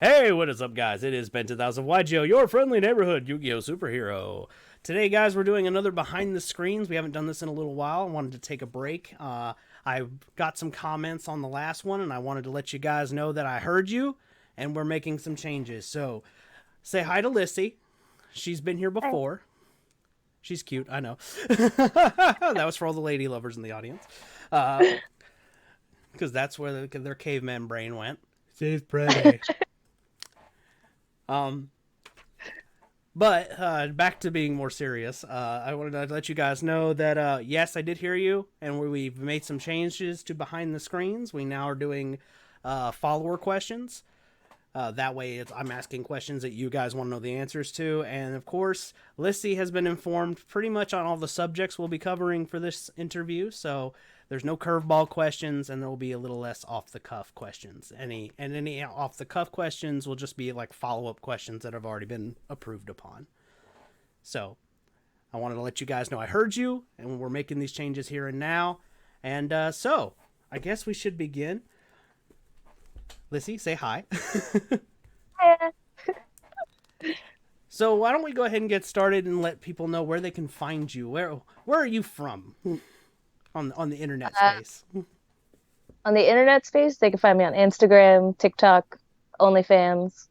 Hey, what is up, guys? It is Ben 2000 YGO, your friendly neighborhood Yu-Gi-Oh! Superhero. Today, guys, we're doing another behind the screens. We haven't done this in a little while. I wanted to take a break. I got some comments on the last one, and I wanted to let you guys know that I heard you, and we're making some changes. So, say hi to Lyssie. She's been here Hi. before. She's cute, I know. That was for all the lady lovers in the audience. Because that's where their caveman brain went. She's pretty. Um, But back to being more serious, I wanted to let you guys know that yes, I did hear you, and we've made some changes to behind the screens. We now are doing follower questions. That way, I'm asking questions that you guys want to know the answers to, and of course, Lyssie has been informed pretty much on all the subjects we'll be covering for this interview. So there's no curveball questions, and there will be a little less off the cuff questions. Any off the cuff questions will just be like follow up questions that have already been approved upon. So I wanted to let you guys know I heard you, and we're making these changes here and now. And so I guess we should begin. Lyssie, say hi. Hiya. So why don't we go ahead and get started and let people know where they can find you? Where are you from on the internet Uh, space? on the internet space, they can find me on Instagram, TikTok, OnlyFans.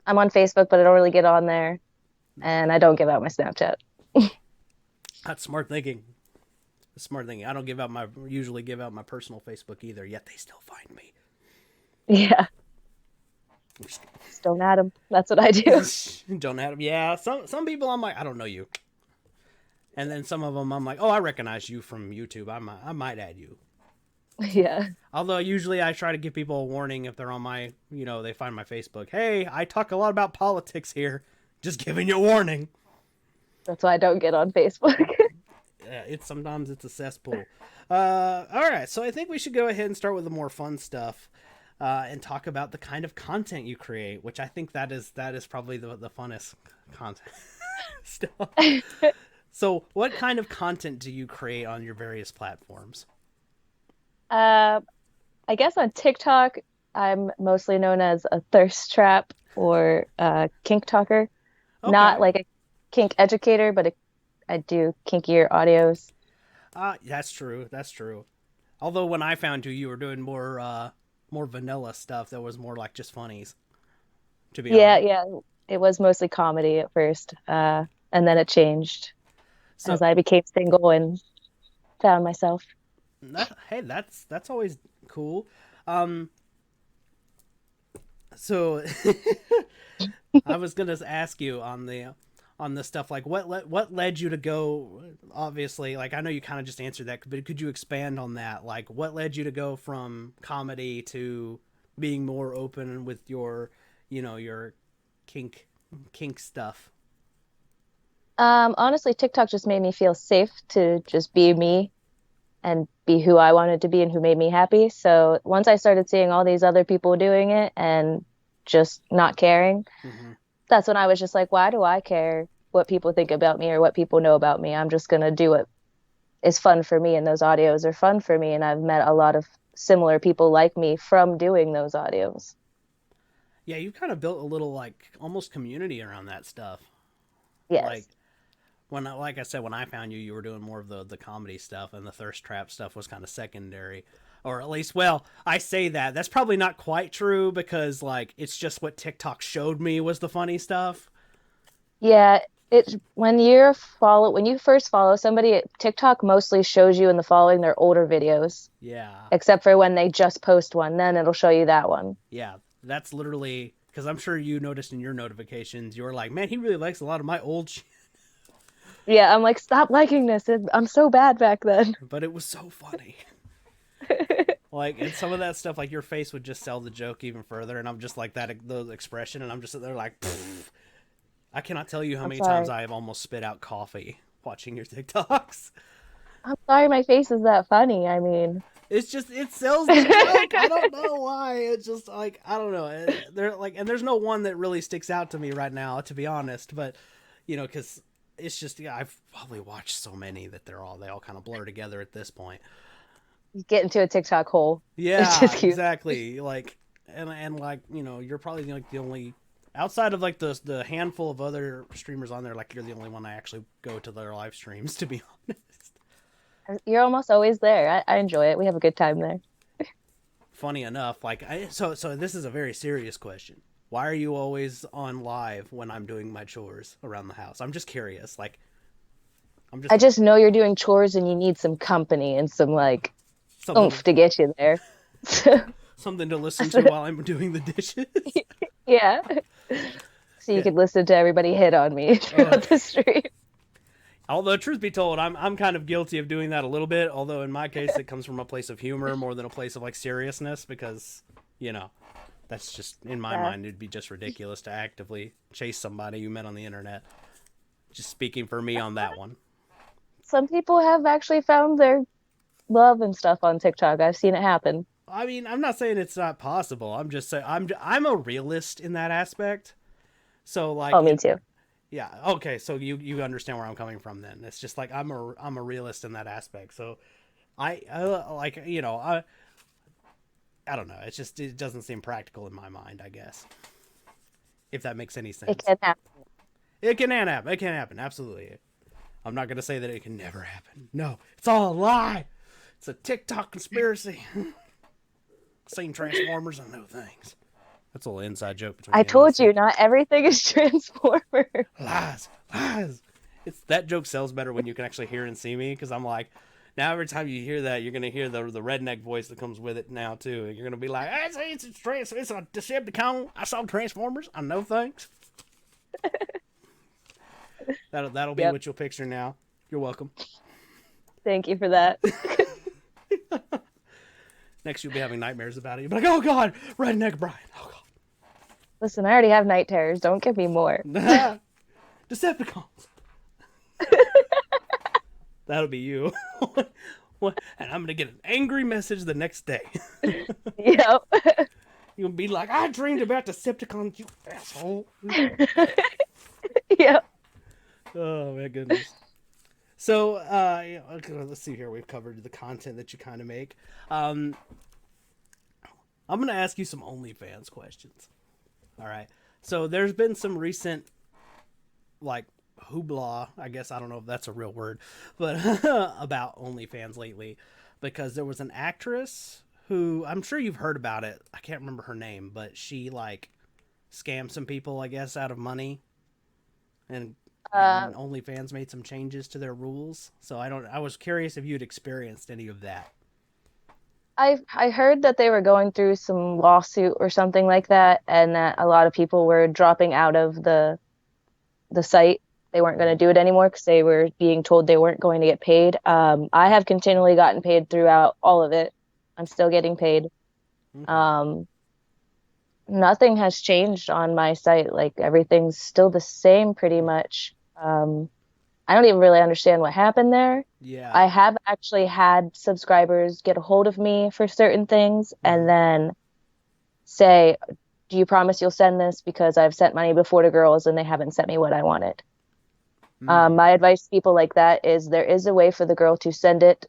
I'm on Facebook, but I don't really get on there, and I don't give out my Snapchat. That's smart thinking. Smart thinking. I don't usually give out my personal Facebook either. Yet they still find me. Yeah, just don't add them. That's what I do. Don't have them. Yeah, some people I'm like I don't know you, and then some of them I'm like, oh, I recognize you from YouTube. I might add you. Yeah, Although usually I try to give people a warning if they're on my, they find my Facebook. Hey, I talk a lot about politics here. Just giving you a warning. that's why I don't get on Facebook. It's sometimes it's a cesspool. All right, so I think we should go ahead and start with the more fun stuff, and talk about the kind of content you create, which I think that is probably the funnest content stuff. So, what kind of content do you create on your various platforms? Uh, I guess on TikTok, I'm mostly known as a thirst trap or a kink talker. Not Okay, like a kink educator, but I do kinkier audios. that's true. That's true. Although when I found you, you were doing more vanilla stuff that was more like just funnies. To be Yeah, honest. yeah. It was mostly comedy at first, and then it changed as So I became single and found myself. hey, that's always cool. Um, so I was gonna ask you on the stuff like what led you to go. Obviously, like I know you kind of just answered that, but could you expand on that? Like what led you to go from comedy to being more open with your kink kink stuff? Honestly, TikTok just made me feel safe to just be me and be who I wanted to be and who made me happy. So once I started seeing all these other people doing it and just not caring, Mm-hmm. that's when I was just like, why do I care what people think about me or what people know about me? I'm just gonna do what is fun for me, and those audios are fun for me. And I've met a lot of similar people like me from doing those audios. Yeah, you kind of built a little like almost community around that stuff. Like Yes. like I said, when I found you, you were doing more of the comedy stuff, and the thirst trap stuff was kind of secondary, or at least, well, I say that that's probably not quite true because like it's just what TikTok showed me was the funny stuff. Yeah, it when you first follow somebody, TikTok mostly shows you in the following their older videos, Yeah, except for when they just post one, then it'll show you that one. yeah, that's literally because I'm sure you noticed in your notifications, you were like, man, he really likes a lot of my old shit, Yeah, I'm like, stop liking this. I'm so bad back then. but it was so funny. Like, and some of that stuff, like your face would just sell the joke even further, and I'm just like that, the expression, and I'm just they're like, pfft. I cannot tell you how I'm many times sorry. I have almost spit out coffee watching your TikToks. I'm sorry my face is that funny. I mean, It's just it sells the joke. I don't know why. It's just like I don't know. There like and there's no one that really sticks out to me right now, to be honest. But because it's just yeah, I've probably watched so many that they all kind of blur together at this point. you get into a TikTok hole. It's Yeah, just cute. exactly. Like and like, you know, you're probably like the only, outside of like the handful of other streamers on there, like you're the only one I actually go to their live streams, to be honest. You're almost always there. I enjoy it. We have a good time there. Funny enough, like so this is a very serious question. Why are you always on live when I'm doing my chores around the house? I'm just curious. Like, I'm just I just know you're doing chores and you need some company and some like something oomph to get you there. something to listen to while I'm doing the dishes. Yeah. So you Yeah. could listen to everybody hit on me throughout the stream. Although, truth be told, I'm kind of guilty of doing that a little bit. Although in my case, it comes from a place of humor more than a place of like seriousness, because, you know, that's just, in my Yeah. mind, it'd be just ridiculous to actively chase somebody you met on the internet. Just speaking for me on that one. Some people have actually found their love and stuff on TikTok. I've seen it happen. I mean, I'm not saying it's not possible. I'm just saying I'm a realist in that aspect. So like, Oh, me too. yeah, okay. So you understand where I'm coming from then. It's just like I'm a realist in that aspect. So I like, you know, I don't know. It's just, it doesn't seem practical in my mind, I guess. If that makes any It sense. can happen. It can happen. It can happen. Absolutely. I'm not gonna say that it can never happen. No, it's all a lie. It's a TikTok conspiracy. Seen Transformers and know things. That's a little inside joke between I me and told Lyssie. you, not everything is Transformers. Lies, lies. It's that joke sells better when you can actually hear and see me, because I'm like, now every time you hear that, you're gonna hear the redneck voice that comes with it now too, and you're gonna be like, hey, it's a Decepticon. I saw Transformers. I know things. That'll be Yep. what you'll picture now. You're welcome. Thank you for that. Next, you'll be having nightmares about it. You'll be like, oh god, redneck Brian. Oh Listen, I already have night terrors. Don't give me more. god, Decepticons. That'll be you. And I'm gonna get an angry message the next day. Yep. You'll be like, I dreamed about Decepticons, you asshole. Yep. Oh my goodness. So, yeah, okay, let's see here. We've covered the content that you kind of make. I'm gonna ask you some OnlyFans questions. All right. So there's been some recent, like, hoopla, I guess, I don't know if that's a real word, but about OnlyFans lately, because there was an actress who, I'm sure you've heard about it. I can't remember her name, but she like scammed some people, I guess, out of money, and Uh, OnlyFans made some changes to their rules. So I was curious if you'd experienced any of that. I heard that they were going through some lawsuit or something like that, and that a lot of people were dropping out of the site. They weren't going to do it anymore because they were being told they weren't going to get paid. I have continually gotten paid throughout all of it. I'm still getting paid. Okay. Um, Nothing has changed on my site. Like everything's still the same pretty much. I don't even really understand what happened there. Yeah. I have actually had subscribers get a hold of me for certain things and Mm-hmm. then say, do you promise you'll send this? Because I've sent money before to girls and they haven't sent me what I wanted. Mm. My advice to people like that is there is a way for the girl to send it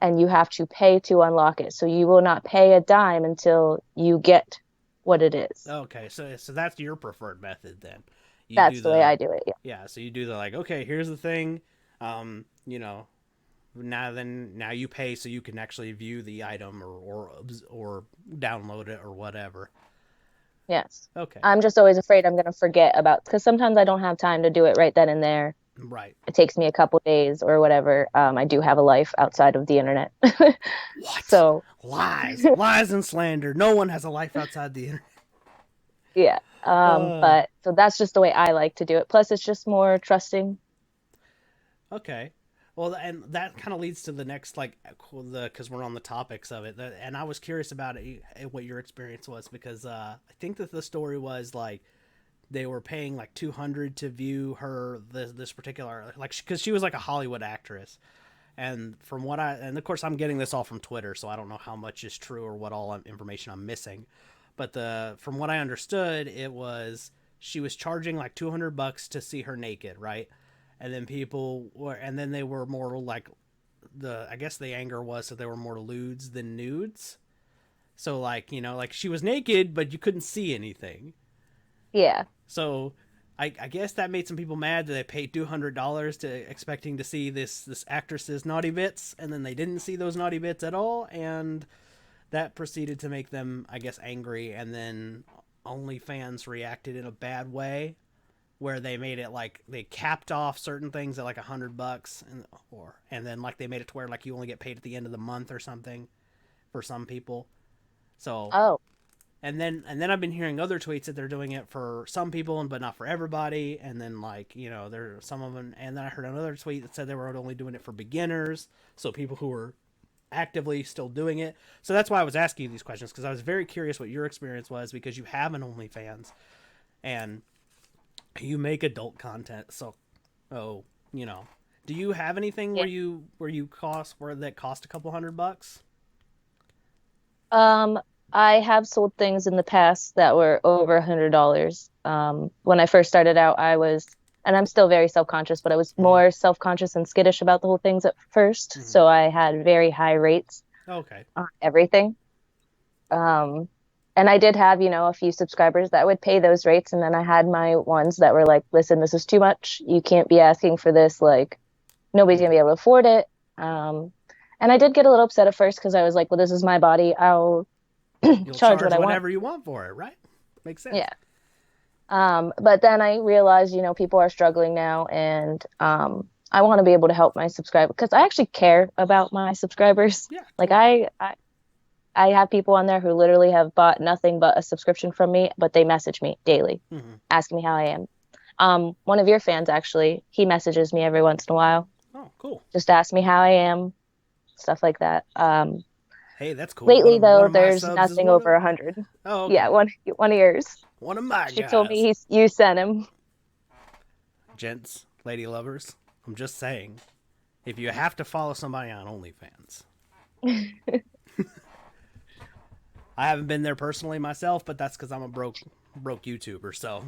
and you have to pay to unlock it. So you will not pay a dime until you get what it is. Okay. So that's your preferred method then. You do That's the way the I do it. Yeah. Yeah. So you do the like, okay, here's the thing. You know, now you pay so you can actually view the item or download it or whatever. Yes. Okay. I'm just always afraid I'm going to forget about because sometimes I don't have time to do it right then and there. Right. It takes me a couple days or whatever. I do have a life outside of the internet. What? So, Lies and slander. No one has a life outside the internet. yeah. Uh, But so that's just the way I like to do it. Plus, it's just more trusting. okay. Well, and that kind of leads to the next, like, because we're on the topics of it, and I was curious about it, what your experience was, because I think that the story was like they were paying like 200 to view this particular, like, because she was like a Hollywood actress, and and of course I'm getting this all from Twitter, so I don't know how much is true or what all information I'm missing, but from what I understood, it was she was charging like $200 to see her naked, right? And then and then they were more like I guess the anger was that they were more lewds than nudes. So like, like she was naked, but you couldn't see anything. Yeah. So I guess that made some people mad that they paid $200 to expecting to see this actress's naughty bits, and then they didn't see those naughty bits at all, and that proceeded to make them, I guess, angry. And then OnlyFans reacted in a bad way, where they made it like they capped off certain things at like $100, and then like they made it to where like you only get paid at the end of the month or something for some people. So Oh. and then I've been hearing other tweets that they're doing it for some people but not for everybody. And then like there are some of them. And then I heard another tweet that said they were only doing it for beginners, so people who were actively still doing it. So that's why I was asking you these questions, because I was very curious what your experience was, because you have an OnlyFans and you make adult content. So, do you have anything Yeah. where that cost a couple $100? Um, I have sold things in the past that were over $100. When I first started out, and I'm still very self-conscious, but I was Mm-hmm. more self-conscious and skittish about the whole things at first. Mm-hmm. So I had very high rates Okay. on everything. Um, and I did have, a few subscribers that would pay those rates. And then I had my ones that were like, listen, this is too much. You can't be asking for this. Like, nobody's Mm-hmm. gonna be able to afford it. And I did get a little upset at first because I was like, well, this is my body. I'll You'll charge what charge I want. whatever you want for it, right? Makes sense. Yeah. But then I realized, people are struggling now, and I want to be able to help my subscribers because I actually care about my subscribers. Yeah, Like cool. I have people on there who literally have bought nothing but a subscription from me, but they message me daily, Mm-hmm. asking me how I am. One of your fans actually, he messages me every once in a while, Oh, cool. just ask me how I am, stuff like that. Hey, that's cool. One Lately of one though, of my there's subs is nothing one over of. 100. Oh, Yeah, okay. one of yours. One of my She told me guys. you sent him. Gents, lady lovers, I'm just saying, if you have to follow somebody on OnlyFans, I haven't been there personally myself, but that's because I'm a broke YouTuber. So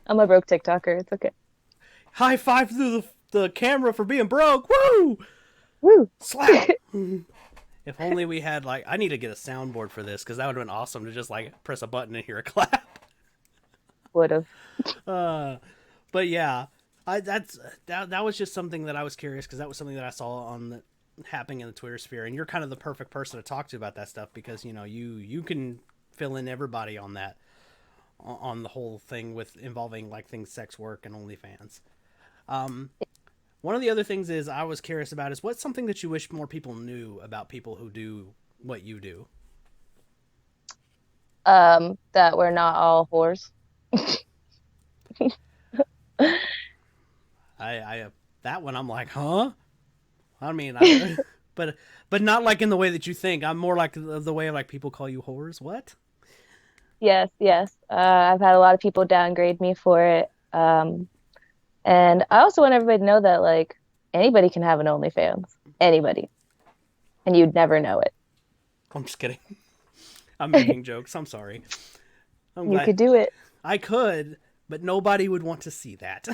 I'm a broke TikToker. It's okay. high five to the camera for being broke. Woo! Woo. Slap. If only we had like, I need to get a soundboard for this, because that would have been awesome to just like press a button and hear a clap. Would have. But yeah, that was just something that I was curious, because that was something that I saw happening in the Twitter sphere, and you're kind of the perfect person to talk to about that stuff, because you can fill in everybody on that, on the whole thing with involving like things sex work and OnlyFans. One of the other things is I was curious about is what's something that you wish more people knew about people who do what you do. That we're not all whores. I that one I'm like, huh? I mean, but not like in the way that you think. I'm more like the way like people call you whores. What? Yes, yes. I've had a lot of people downgrade me for it. And I also want everybody to know that like anybody can have an OnlyFans. Anybody. And you'd never know it. I'm just kidding. I'm making jokes. I'm sorry. I'm You glad could do it. I could, but nobody would want to see that.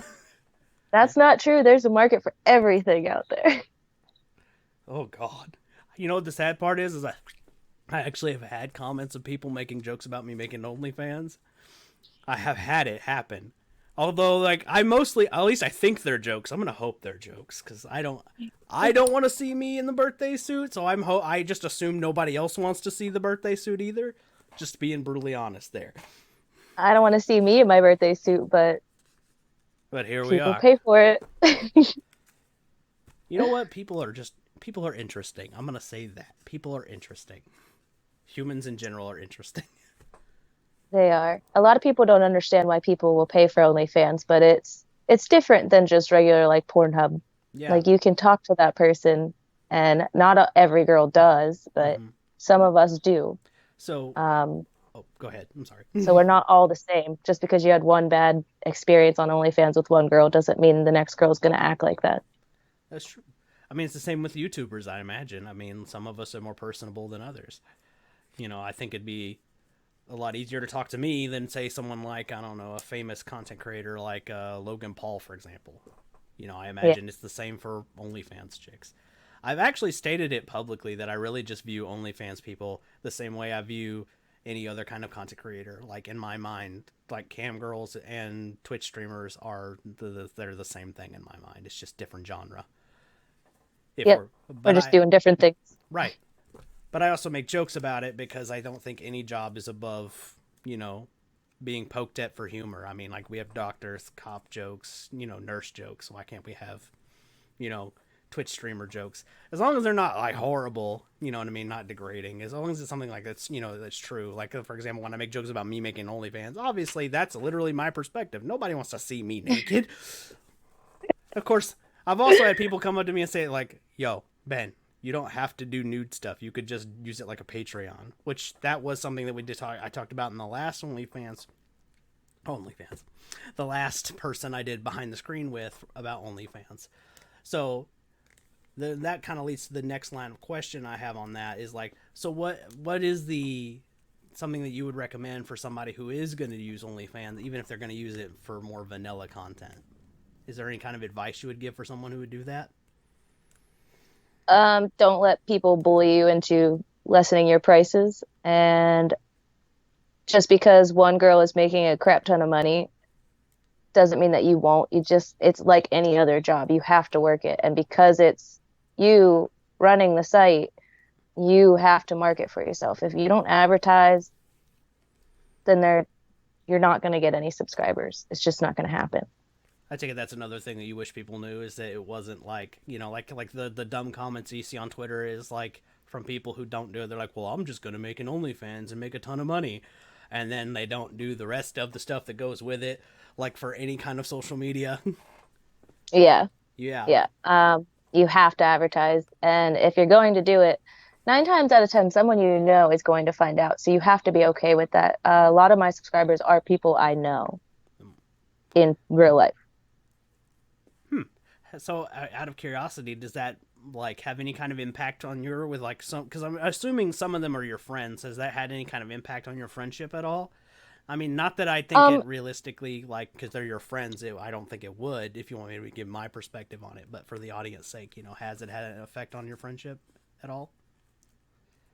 That's not true. There's a market for everything out there. Oh God. You know what the sad part is I actually have had comments of people making jokes about me making OnlyFans. I have had it happen. Although, like, I mostly, at least I think they're jokes. I'm gonna hope they're jokes, because I don't want to see me in the birthday suit. So I just assume nobody else wants to see the birthday suit either. Just being brutally honest there. I don't want to see me in my birthday suit, but But here we people are. pay for it. You know what? People are interesting. I'm gonna say that people are interesting. Humans in general are interesting. They are. A lot of people don't understand why people will pay for OnlyFans, but it's different than just regular like Pornhub. Yeah. Like you can talk to that person, and not every girl does, but Mm-hmm. some of us do. So, Um, oh, go ahead. I'm sorry. so we're not all the same. Just because you had one bad experience on OnlyFans with one girl doesn't mean the next girl's gonna act like that. That's true. I mean, it's the same with YouTubers, I imagine. I mean, some of us are more personable than others. I think it'd be a lot easier to talk to me than, say, someone like, I don't know, a famous content creator like Logan Paul, for example. I Yeah. imagine it's the same for OnlyFans chicks. I've actually stated it publicly that I really just view OnlyFans people the same way I view any other kind of content creator. Like in my mind, like cam girls and Twitch streamers are they're the same thing in my mind. It's just different genre. If Yep. We're just doing different things. Right. But I also make jokes about it because I don't think any job is above, being poked at for humor. I mean, like we have doctors, cop jokes, nurse jokes. Why can't we have, Twitch streamer jokes? As long as they're not like horrible, you know what I mean? Not degrading. As long as it's something like that's, that's true. Like, for example, when I make jokes about me making OnlyFans, obviously that's literally my perspective. Nobody wants to see me naked. Of course, I've also had people come up to me and say, like, yo, Ben, you don't have to do nude stuff. You could just use it like a Patreon, which that was something that I talked about in the last OnlyFans. The last person I did behind the screen with about OnlyFans. So that kind of leads to the next line of question I have on that is like, so what is something that you would recommend for somebody who is going to use OnlyFans, even if they're going to use it for more vanilla content? Is there any kind of advice you would give for someone who would do that? Don't let people bully you into lessening your prices. And just because one girl is making a crap ton of money doesn't mean that you won't. It's like any other job. You have to work it. And because it's you running the site, you have to market for yourself. If you don't advertise, then you're not going to get any subscribers. It's just not going to happen. I take it that's another thing that you wish people knew is that it wasn't like, like the dumb comments you see on Twitter is like from people who don't do it. They're like, well, I'm just going to make an OnlyFans and make a ton of money. And then they don't do the rest of the stuff that goes with it, like for any kind of social media. Yeah. Yeah. Yeah. You have to advertise. And if you're going to do it, 9 times out of 10, someone you know is going to find out. So you have to be okay with that. A lot of my subscribers are people I know in real life. So out of curiosity, does that like have any kind of impact on with like some, because I'm assuming some of them are your friends. Has that had any kind of impact on your friendship at all? I mean, not that I think it realistically, like, because they're your friends, I don't think it would, if you want me to give my perspective on it. But for the audience sake, has it had an effect on your friendship at all?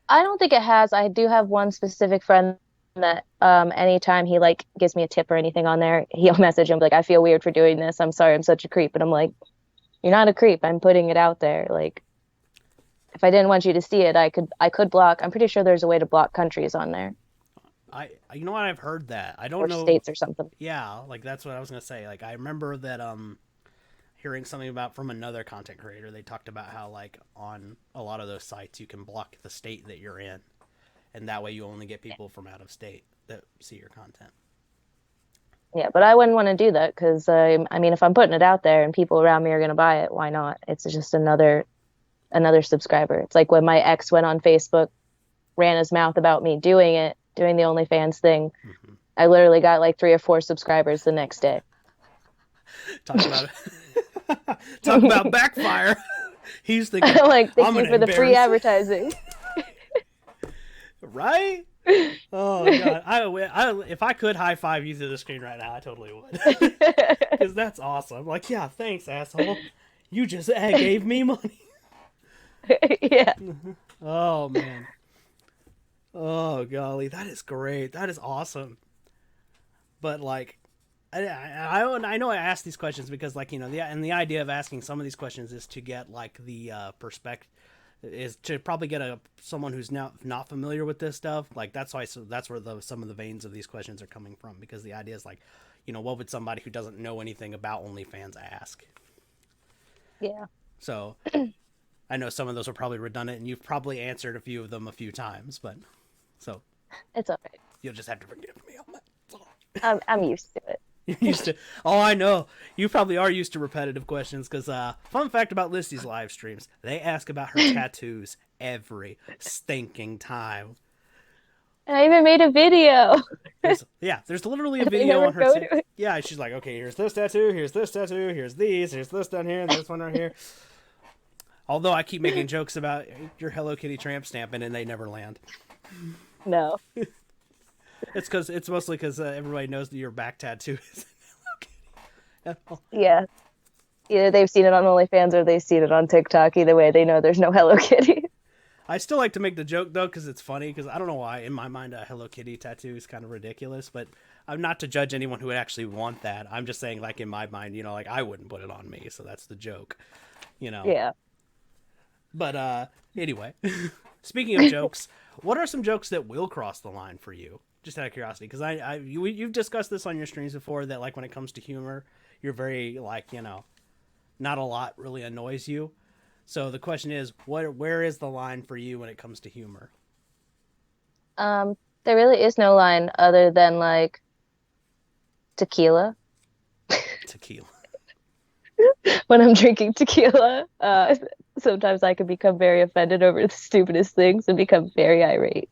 I don't think it has. I do have one specific friend that anytime he like gives me a tip or anything on there, he'll message him like, I feel weird for doing this. I'm sorry, I'm such a creep. And I'm like, you're not a creep. I'm putting it out there. Like, if I didn't want you to see it, I could block. I'm pretty sure there's a way to block countries on there. You know what? I've heard that. I don't or know. States or something. Yeah, like that's what I was gonna say. Like I remember that hearing something about from another content creator. They talked about how like on a lot of those sites you can block the state that you're in, and that way you only get people from out of state that see your content. Yeah, but I wouldn't want to do that because I mean, if I'm putting it out there and people around me are going to buy it, why not? It's just another subscriber. It's like when my ex went on Facebook, ran his mouth about me doing the OnlyFans thing. Mm-hmm. I literally got like 3 or 4 subscribers the next day. Talk about backfire. He's thinking, like, thank you for the free advertising. Right? Oh god! I if I could high five you through the screen right now, I totally would. Because that's awesome. Like, yeah, thanks, asshole. You just gave me money. Yeah. Oh man. Oh golly, that is great. That is awesome. But like, I know I asked these questions because like the idea of asking some of these questions is to get like the perspective. Is to probably get someone who's now not familiar with this stuff. Like that's where some of the veins of these questions are coming from, because the idea is like, what would somebody who doesn't know anything about OnlyFans ask? Yeah. So I know some of those are probably redundant, and you've probably answered a few of them a few times, but so it's all right. You'll just have to forgive me on that. I'm used to it. You're used to. Oh, I know. You probably are used to repetitive questions because, fun fact about Lyssie's live streams, they ask about her tattoos every stinking time. I even made a video. There's literally a video on her. Yeah, she's like, okay, here's this tattoo, here's this tattoo, here's this down here, and this one right here. Although I keep making jokes about your Hello Kitty tramp stamping, and they never land. No. It's mostly because everybody knows that your back tattoo is Hello Kitty. Yeah. Either they've seen it on OnlyFans or they've seen it on TikTok. Either way, they know there's no Hello Kitty. I still like to make the joke though because it's funny. Because I don't know why in my mind a Hello Kitty tattoo is kind of ridiculous, but I'm not to judge anyone who would actually want that. I'm just saying, like in my mind, like I wouldn't put it on me, so that's the joke, you know. Yeah. But anyway, speaking of jokes, what are some jokes that will cross the line for you? Just out of curiosity, because you've discussed this on your streams before that like when it comes to humor, you're very like not a lot really annoys you. So the question is, where is the line for you when it comes to humor? There really is no line other than like tequila. Tequila. When I'm drinking tequila, sometimes I can become very offended over the stupidest things and become very irate.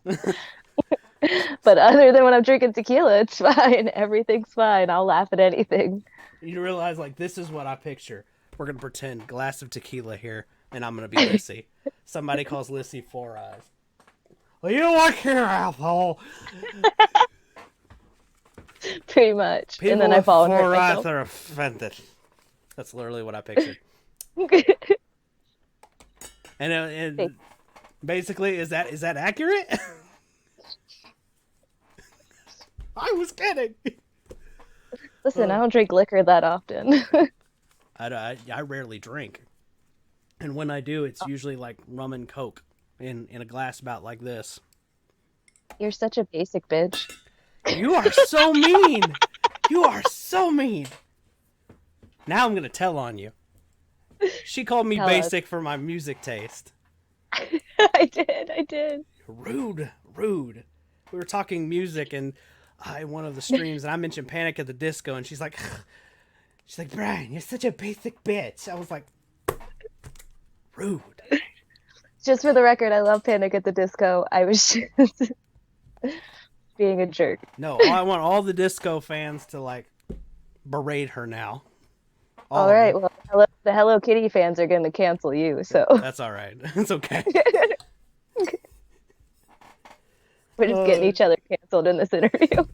But other than when I'm drinking tequila, it's fine. Everything's fine. I'll laugh at anything. You realize like this is what I picture. We're gonna pretend glass of tequila here, and I'm gonna be Lyssie. Somebody calls Lyssie Four Eyes. Well, you look here, asshole. Pretty much. People And then I with fall and hurt four eyes myself. are offended. That's literally what I pictured. And basically, is that accurate? I was kidding. Listen, I don't drink liquor that often. I rarely drink, and when I do, it's usually like rum and coke in a glass about like this. You're such a basic bitch. You are so mean. You are so mean. Now I'm gonna tell on you. She called me Tell basic for my music taste. I did. Rude. We were talking music and one of the streams, and I mentioned Panic at the Disco, and she's like, Brian, you're such a basic bitch. I was like, rude. Just for the record, I love Panic at the Disco. I was just being a jerk. No, I want all the disco fans to like berate her now. All right, well, the Hello Kitty fans are going to cancel you, so that's all right. It's okay. we're just getting each other canceled in this interview.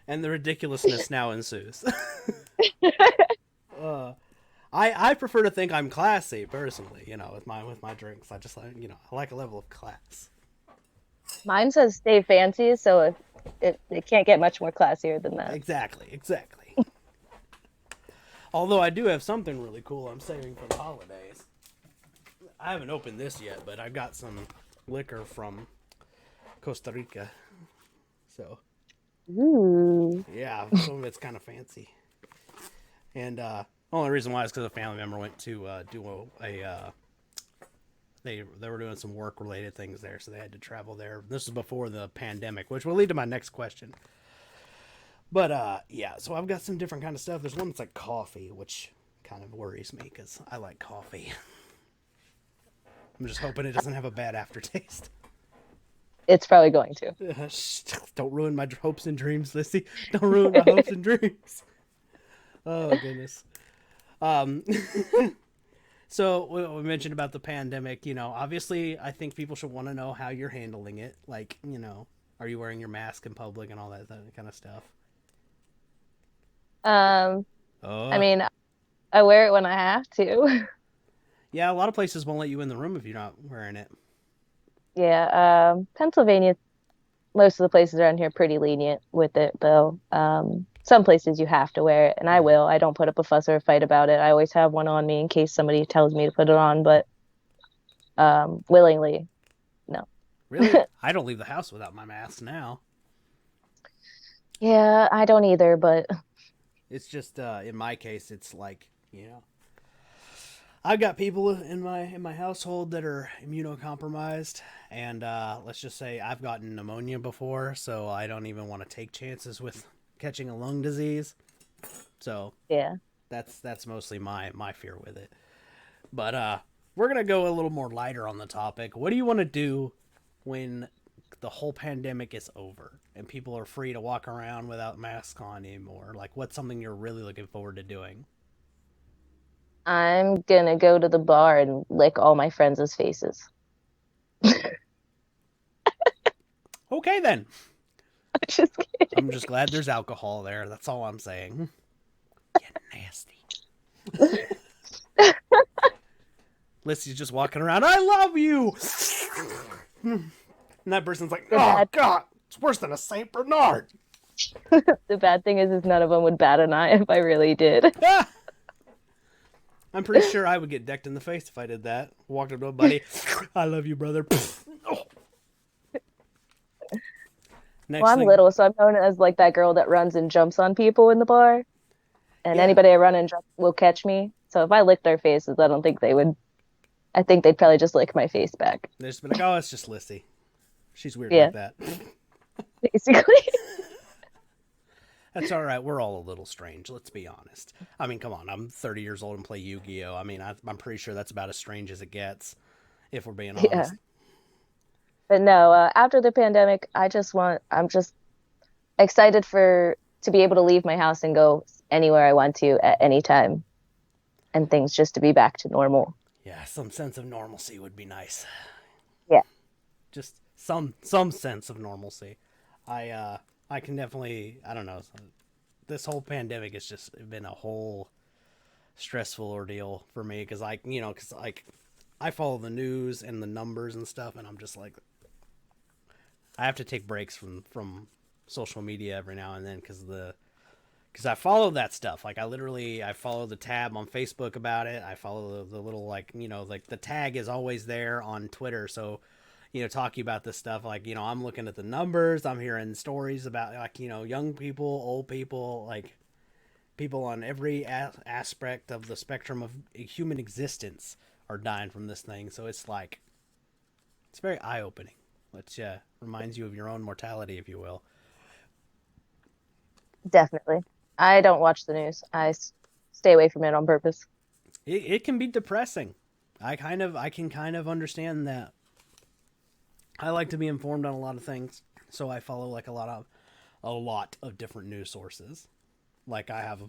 And the ridiculousness now ensues. I prefer to think I'm classy personally, with my drinks. I just like, I like a level of class. Mine says stay fancy, so it can't get much more classier than that. Exactly. Although I do have something really cool I'm saving for the holidays. I haven't opened this yet, but I've got some liquor from Costa Rica. So, ooh, yeah, some of it's kind of fancy. And only reason why is because a family member went to do they were doing some work related things there, so they had to travel there. This is before the pandemic, which will lead to my next question. But yeah, so I've got some different kind of stuff. There's one that's like coffee, which kind of worries me because I like coffee. I'm just hoping it doesn't have a bad aftertaste. it's probably going to. Don't ruin my hopes and dreams, Lyssie. Don't ruin my hopes and dreams. Oh goodness. So we mentioned about the pandemic. Obviously, I think people should want to know how you're handling it. Like, are you wearing your mask in public and all that kind of stuff? I mean, I wear it when I have to. Yeah, a lot of places won't let you in the room if you're not wearing it. Yeah, Pennsylvania, most of the places around here are pretty lenient with it, though. Some places you have to wear it, and I will. I don't put up a fuss or a fight about it. I always have one on me in case somebody tells me to put it on, but willingly, no. Really? I don't leave the house without my mask now. Yeah, I don't either, but It's just in my case, it's like I've got people in my household that are immunocompromised, and let's just say I've gotten pneumonia before, so I don't even want to take chances with catching a lung disease. So yeah. that's mostly my fear with it. But we're gonna go a little more lighter on the topic. What do you want to do when the whole pandemic is over and people are free to walk around without masks on anymore? Like, what's something you're really looking forward to doing? I'm gonna go to the bar and lick all my friends' faces. Okay, then. Just kidding. I'm just glad there's alcohol there. That's all I'm saying. Get nasty. Lyssie's just walking around. I love you. And that person's like, The oh bad God, it's worse than a Saint Bernard. the bad thing is none of them would bat an eye if I really did. Ah! I'm pretty sure I would get decked in the face if I did that. Walked up to a buddy. I love you, brother. Oh. Well, Next I'm thing. little, so I'm known as like that girl that runs and jumps on people in the bar, and Yeah. anybody I run and jump will catch me. So if I lick their faces, I don't think they would. I think they'd probably just lick my face back. They just be like, oh, it's just Lyssie. She's weird Yeah, like that. basically. That's all right. We're all a little strange. Let's be honest. I mean, come on. I'm 30 years old and play Yu-Gi-Oh. I mean, I'm pretty sure that's about as strange as it gets, if we're being Yeah. honest. But no, after the pandemic, I'm just excited for to be able to leave my house and go anywhere I want to at any time and things just to be back to normal. Yeah, some sense of normalcy would be nice. Yeah, Just some sense of normalcy. I can definitely, I don't know. This whole pandemic has just been a whole stressful ordeal for me because because like I follow the news and the numbers and stuff, and I'm just like, I have to take breaks from social media every now and then because I follow that stuff. Like I follow the tab on Facebook about it. I follow the little like like the tag is always there on Twitter. So talking about this stuff like I'm looking at the numbers. I'm hearing stories about like young people, old people, like people on every aspect of the spectrum of human existence are dying from this thing. So it's like it's very eye opening. Which reminds you of your own mortality, if you will. definitely. I don't watch the news. Stay away from it on purpose. It can be depressing. I can kind of understand that. I like to be informed on a lot of things, so I follow like a lot of different news sources. Like I have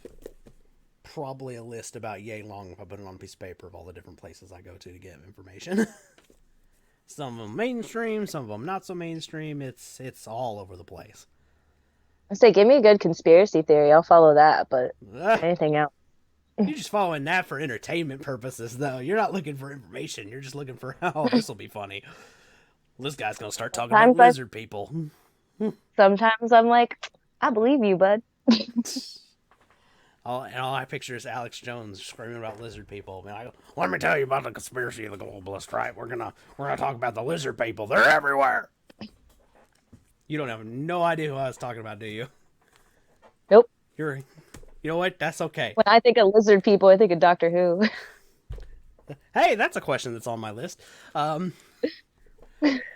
probably a list about yay long if I put it on a piece of paper of all the different places I go to get information. Some of them mainstream, some of them not so mainstream. It's all over the place. I say, give me a good conspiracy theory. I'll follow that, but Ugh, anything else. you're just following that for entertainment purposes, though. You're not looking for information. You're just looking for, oh, this will be funny. Well, this guy's gonna start talking about Sometimes I, lizard people. sometimes I'm like, I believe you, bud. All I picture is Alex Jones screaming about lizard people. I mean, let me tell you about the conspiracy of the globalist, right? We're gonna talk about the lizard people. They're everywhere. You don't have no idea who I was talking about, do you? Nope. You know what? That's okay. When I think of lizard people, I think of Doctor Who. Hey, that's a question that's on my list.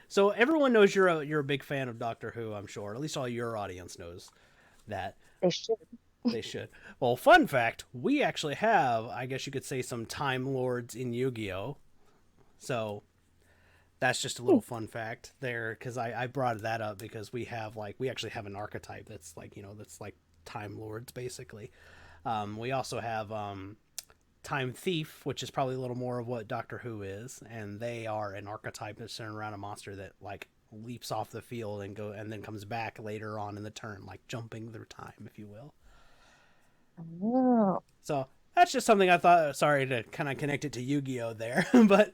So everyone knows you're a big fan of Doctor Who, I'm sure. At least all your audience knows that. They should. They should. Well, fun fact: we actually have, I guess you could say, some Time Lords in Yu-Gi-Oh. So that's just a little fun fact there, because I brought that up because we actually have an archetype that's like that's like Time Lords basically. We also have Time Thief, which is probably a little more of what Doctor Who is, and they are an archetype that's centered around a monster that like leaps off the field and then comes back later on in the turn, like jumping through time, if you will. Oh, So that's just something I thought. Sorry to kind of connect it to Yu-Gi-Oh there, but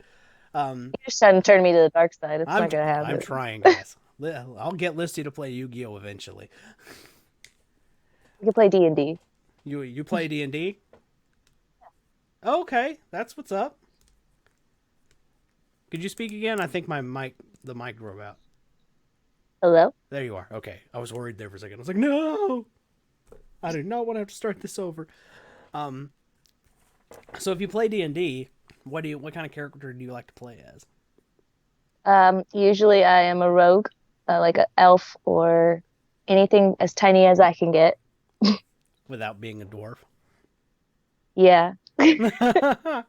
you're just trying to turn me to the dark side. It's I'm not gonna I'm happen. trying, guys. I'll get Listy to play Yu-Gi-Oh eventually. You can play D&D. You play D&D? Okay, that's what's up. Could you speak again? I think the mic drove out. Hello? There you are. Okay, I was worried there for a second. I was like, no, I do not want to have to start this over. Um, so if you play D&D, what kind of character do you like to play as? Usually I am a rogue, like an elf or anything as tiny as I can get. Without being a dwarf. Yeah. Yeah,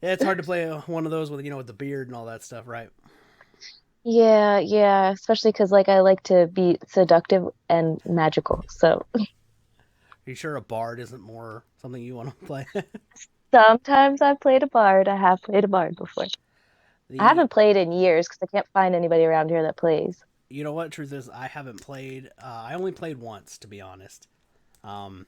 it's hard to play one of those with the beard and all that stuff, right? Yeah, yeah, especially because like I like to be seductive and magical. So Are you sure a bard isn't more something you want to play? sometimes I've played a bard. I have played a bard before. I the haven't played in years because I can't find anybody around here that plays. You know what? Truth is, I haven't played. I only played once, to be honest. Um,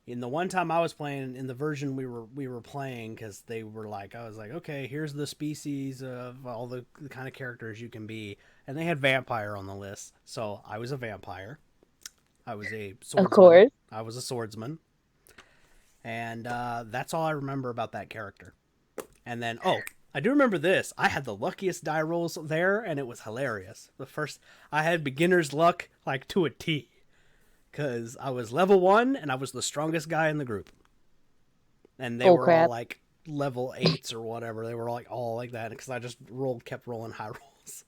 In the one time I was playing, in the version we were playing, because they were like, I was like, okay, here's the species of all the kind of characters you can be, and they had vampire on the list, so I was a vampire. I was a Of swordsman. course. I was a swordsman, and that's all I remember about that character. And then, oh, I do remember this. I had the luckiest die rolls there, and it was hilarious. The first, I had beginner's luck like to a T, because I was level 1 and I was the strongest guy in the group, and they Oh were all crap. like level 8s or whatever. They were like all like that because I just kept rolling high rolls.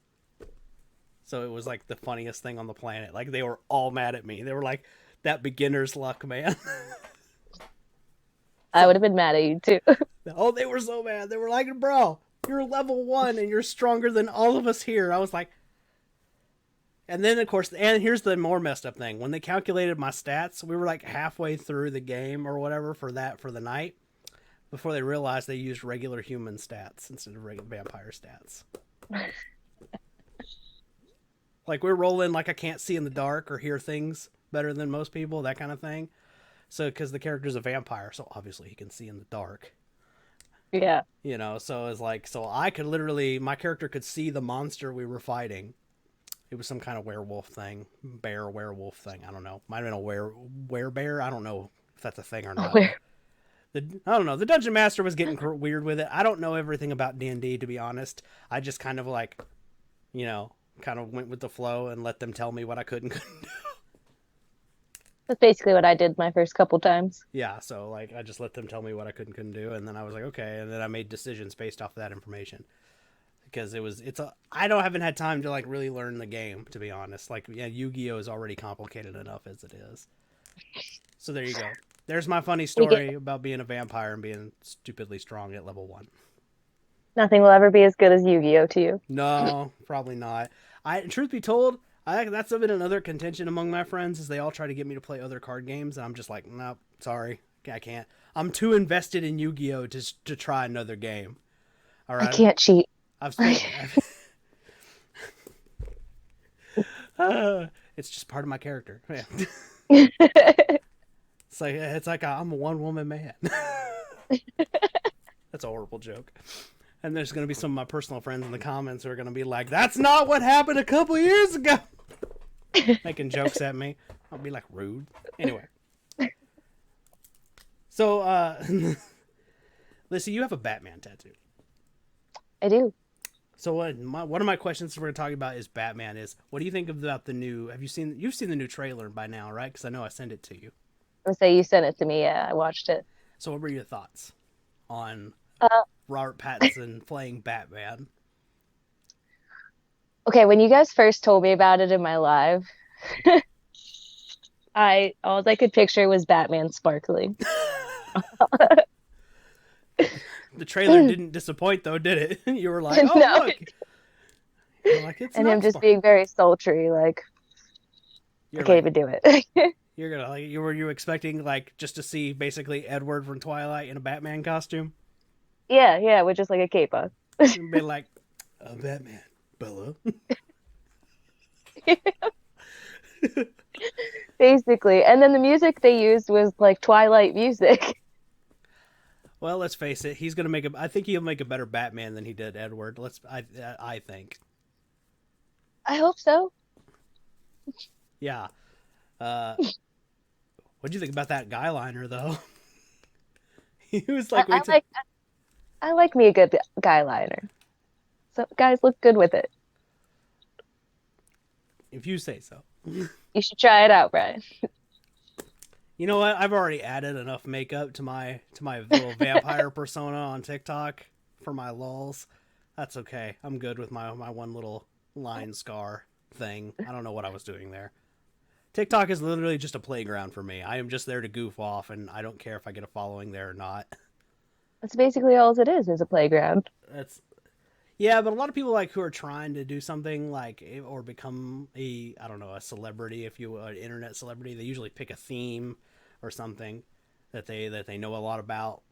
So it was like the funniest thing on the planet. Like they were all mad at me. They were like, "That beginner's luck, man." I would So have been mad at you too. oh, they were so mad. They were like, "Bro, you're level 1 and you're stronger than all of us here." I was like, and then of course, and here's the more messed up thing. When they calculated my stats, we were like halfway through the game or whatever for the night before they realized they used regular human stats instead of regular vampire stats. Like we're rolling like I can't see in the dark or hear things better than most people, that kind of thing. So because the character's a vampire, so obviously he can see in the dark. Yeah. So it's like, so I could literally, my character could see the monster we were fighting. It was some kind of werewolf thing, bear werewolf thing. I don't know. Might have been a werebear. I don't know if that's a thing or not. Where? I don't know. The dungeon master was getting weird with it. I don't know everything about D&D, to be honest. I just kind of like, you know, kind of went with the flow and let them tell me what I could and couldn't do. That's basically what I did my first couple times. Yeah, so like I just let them tell me what I could and couldn't do, and then I was like, okay, and then I made decisions based off of that information because I don't haven't had time to like really learn the game, to be honest. Like, yeah, Yu-Gi-Oh is already complicated enough as it is. So there you go. There's my funny We get story about being a vampire and being stupidly strong at level 1. Nothing will ever be as good as Yu-Gi-Oh to you. No, probably not. Truth be told, that's been another contention among my friends is they all try to get me to play other card games, and I'm just like, nope, sorry, I can't. I'm too invested in Yu-Gi-Oh to try another game. All I right, can't cheat. I've spent. It's just part of my character. Yeah. It's like I'm a one woman man. That's a horrible joke. And there's going to be some of my personal friends in the comments who are going to be like, "That's not what happened a couple years ago," making jokes at me. I'll be like, rude. Anyway, so Lyssie, you have a Batman tattoo. I do. So one of my questions we're going to talk about is Batman. Is what do you think about the new? You've seen the new trailer by now, right? Because I know I sent it to you. I say you sent it to me. Yeah, I watched it. So what were your thoughts on Uh, Robert Pattinson playing Batman? okay, when you guys first told me about it in my live, I all I could picture was Batman sparkling. The trailer didn't disappoint, though, did it? You were like, "Oh, No, look!" You're like, "It's and him not just smart." being very sultry, like I You're can't like, even do it. you're gonna like, you were expecting like just to see basically Edward from Twilight in a Batman costume, Yeah, yeah, with just like a cape on. and be like, Batman, Bella." Basically. And then the music they used was like Twilight music. Well, let's face it, he's gonna make a. I think he'll make a better Batman than he did Edward. I think. I hope so. Yeah. What do you think about that guy liner though? He was I, like, I wait till like I like me a good guy liner. So guys look good with it. if you say so. You should try it out, Brian. You know what? I've already added enough makeup to my little vampire persona on TikTok for my lulls. That's okay. I'm good with my one little line scar thing. I don't know what I was doing there. TikTok is literally just a playground for me. I am just there to goof off, and I don't care if I get a following there or not. That's basically all it is a playground. That's Yeah, but a lot of people like who are trying to do something like or become a I don't know a celebrity, if you will, an internet celebrity. They usually pick a theme or something that they know a lot about.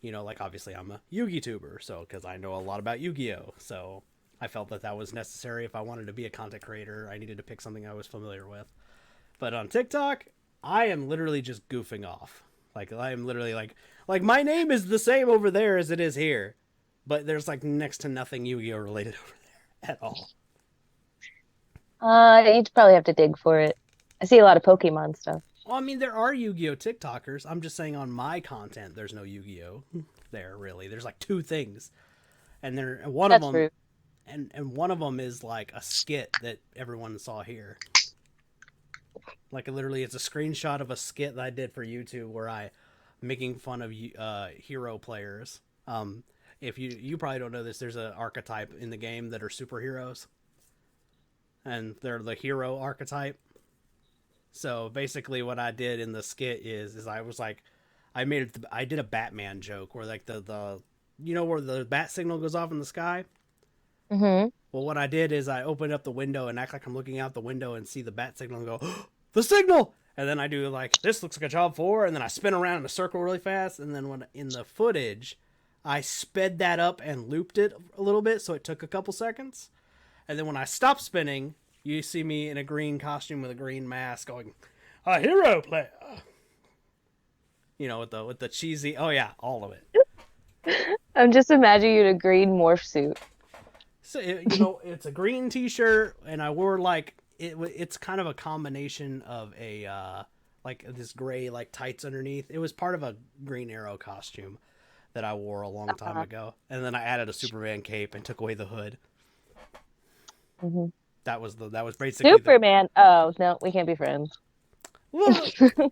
Like obviously I'm a yugituber, so because I know a lot about Yu-Gi-Oh, so I felt that was necessary. If I wanted to be a content creator, I needed to pick something I was familiar with. But on TikTok, I am literally just goofing off. Like I'm literally like my name is the same over there as it is here, but there's like next to nothing Yu-Gi-Oh related over there at all. You'd probably have to dig for it. I see a lot of Pokemon stuff. Well, I mean, there are Yu-Gi-Oh TikTokers. I'm just saying on my content, there's no Yu-Gi-Oh there really. There's like two things, and there one of That's them, rude. and one of them is like a skit that everyone saw here. Like literally, it's a screenshot of a skit that I did for YouTube where I making fun of hero players. If you probably don't know this, there's an archetype in the game that are superheroes, and they're the hero archetype. So basically, what I did in the skit is I was like, I did a Batman joke where like the you know where the bat signal goes off in the sky. Mm-hmm. Well, what I did is I opened up the window and act like I'm looking out the window and see the bat signal and go, oh, the signal! And then I do like, this looks like a job 4, and then I spin around in a circle really fast, and then when in the footage, I sped that up and looped it a little bit, so it took a couple seconds. And then when I stopped spinning, you see me in a green costume with a green mask going, a hero player! You know, with the cheesy, oh yeah, all of it. I'm just imagining you in a green morph suit. So you know, it's a green T-shirt, and I wore like it's kind of a combination of a like this gray like tights underneath. It was part of a Green Arrow costume that I wore a long time ago, and then I added a Superman cape and took away the hood. Mm-hmm. That was basically Superman. Oh no, we can't be friends.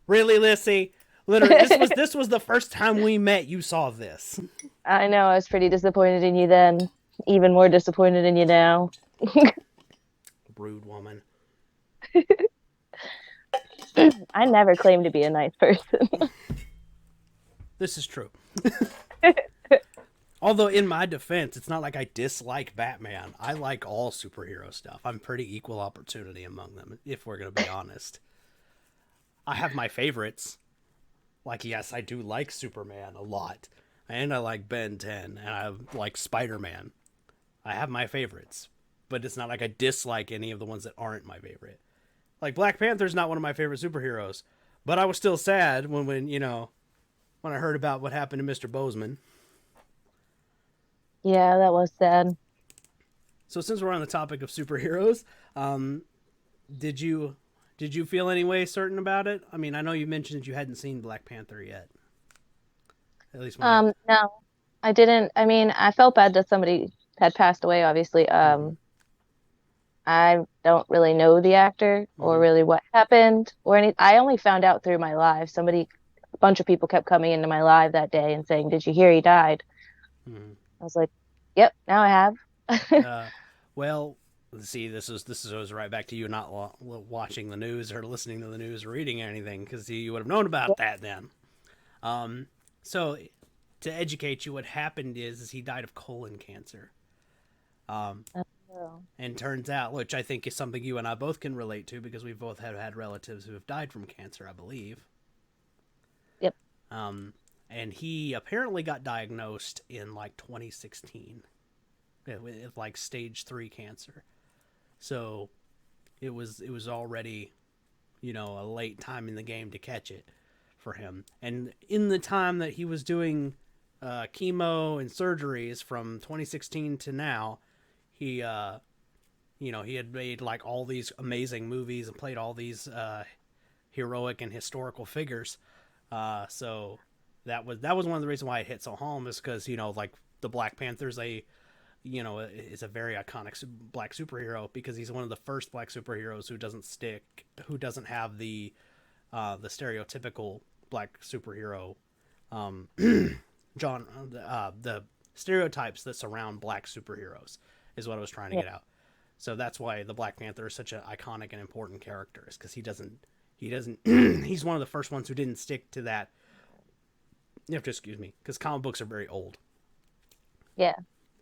Really, Lyssie? Literally, this was the first time we met. You saw this. I know. I was pretty disappointed in you then. Even more disappointed in you now. Rude woman. I never claimed to be a nice person. This is true. Although, in my defense, it's not like I dislike Batman. I like all superhero stuff. I'm pretty equal opportunity among them, if we're going to be honest. I have my favorites. Like, yes, I do like Superman a lot. And I like Ben 10. And I like Spider-Man. I have my favorites. But it's not like I dislike any of the ones that aren't my favorite. Like, Black Panther's not one of my favorite superheroes. But I was still sad when you know, when I heard about what happened to Mr. Bozeman. Yeah, that was sad. So since we're on the topic of superheroes, did you feel any way certain about it? I mean, I know you mentioned you hadn't seen Black Panther yet. At least when No, I didn't. I mean, I felt bad that somebody had passed away, obviously. mm-hmm, I don't really know the actor or mm-hmm, really what happened or any. I only found out through my live. A bunch of people kept coming into my live that day and saying, "Did you hear he died?" mm-hmm. I was like, "Yep, now I have." Well, see, this goes right back to you not watching the news or listening to the news or reading anything because you would have known about that then. So to educate you, what happened is he died of colon cancer. Oh. And turns out, which I think is something you and I both can relate to because we both have had relatives who have died from cancer, I believe. Yep. And he apparently got diagnosed in like 2016 with like stage 3 cancer. So it was already, you know, a late time in the game to catch it for him. And in the time that he was doing chemo and surgeries from 2016 to now, he you know, he had made like all these amazing movies and played all these heroic and historical figures. So that was one of the reasons why it hit so home is because, you know, like the Black Panther's you know, is a very iconic black superhero because he's one of the first black superheroes who doesn't have the stereotypical black superhero the stereotypes that surround black superheroes is what I was trying to get out. So that's why the Black Panther is such an iconic and important character, is because he doesn't he's one of the first ones who didn't stick to that. You have to excuse me, because comic books are very old. Yeah.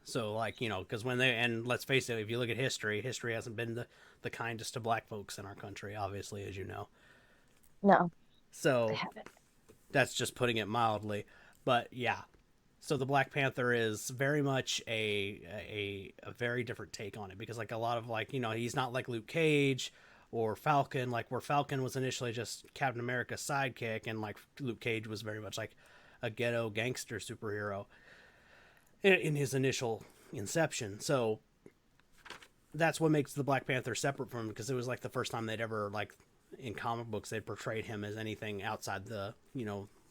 So, like, you know, because and let's face it, if you look at history hasn't been the kindest to black folks in our country, obviously, as you know. No, So I haven't. that's just putting it mildly. But yeah, so the Black Panther is very much a very different take on it because, like, a lot of, like, you know, he's not like Luke Cage or Falcon, like where Falcon was initially just Captain America's sidekick, and like Luke Cage was very much like a ghetto gangster superhero in his initial inception. So that's what makes the Black Panther separate from him, because it was like the first time they'd ever, like, in comic books, they'd portrayed him as anything outside the,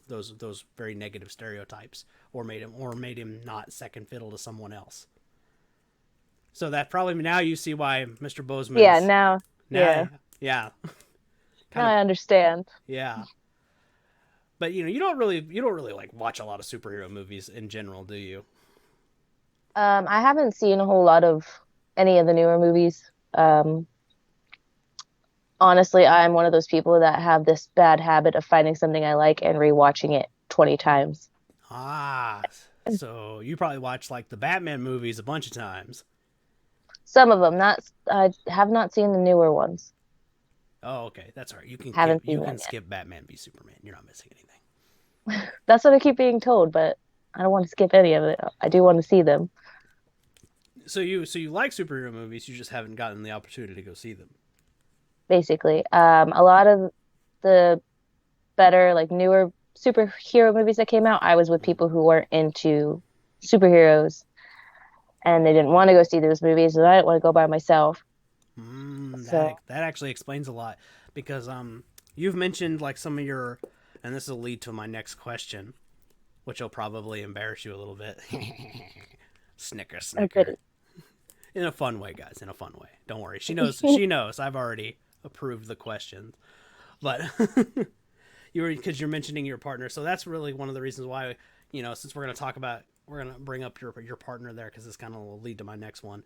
those very negative stereotypes, or made him not second fiddle to someone else. So that probably now you see why Mr. Bozeman. Yeah, now yeah. Now I understand. Yeah. But you don't really like watch a lot of superhero movies in general, do you? I haven't seen a whole lot of any of the newer movies. Honestly, I'm one of those people that have this bad habit of finding something I like and rewatching it 20 times. Ah, so you probably watched like the Batman movies a bunch of times. Some of them, not I have not seen the newer ones. Oh, okay, that's all right. You can skip Batman v Superman. You're not missing anything. That's what I keep being told, but I don't want to skip any of it. I do want to see them. So you like superhero movies, you just haven't gotten the opportunity to go see them. Basically, a lot of the better, like newer superhero movies that came out, I was with people who weren't into superheroes, and they didn't want to go see those movies, and I didn't want to go by myself. That actually explains a lot, because you've mentioned like some of your, and this will lead to my next question, which will probably embarrass you a little bit. Snicker. Okay. In a fun way, guys. In a fun way. Don't worry. She knows. She knows. I've already approved the questions. But because you're mentioning your partner, so that's really one of the reasons why, since we're going to bring up your partner there, because this kind of will lead to my next one.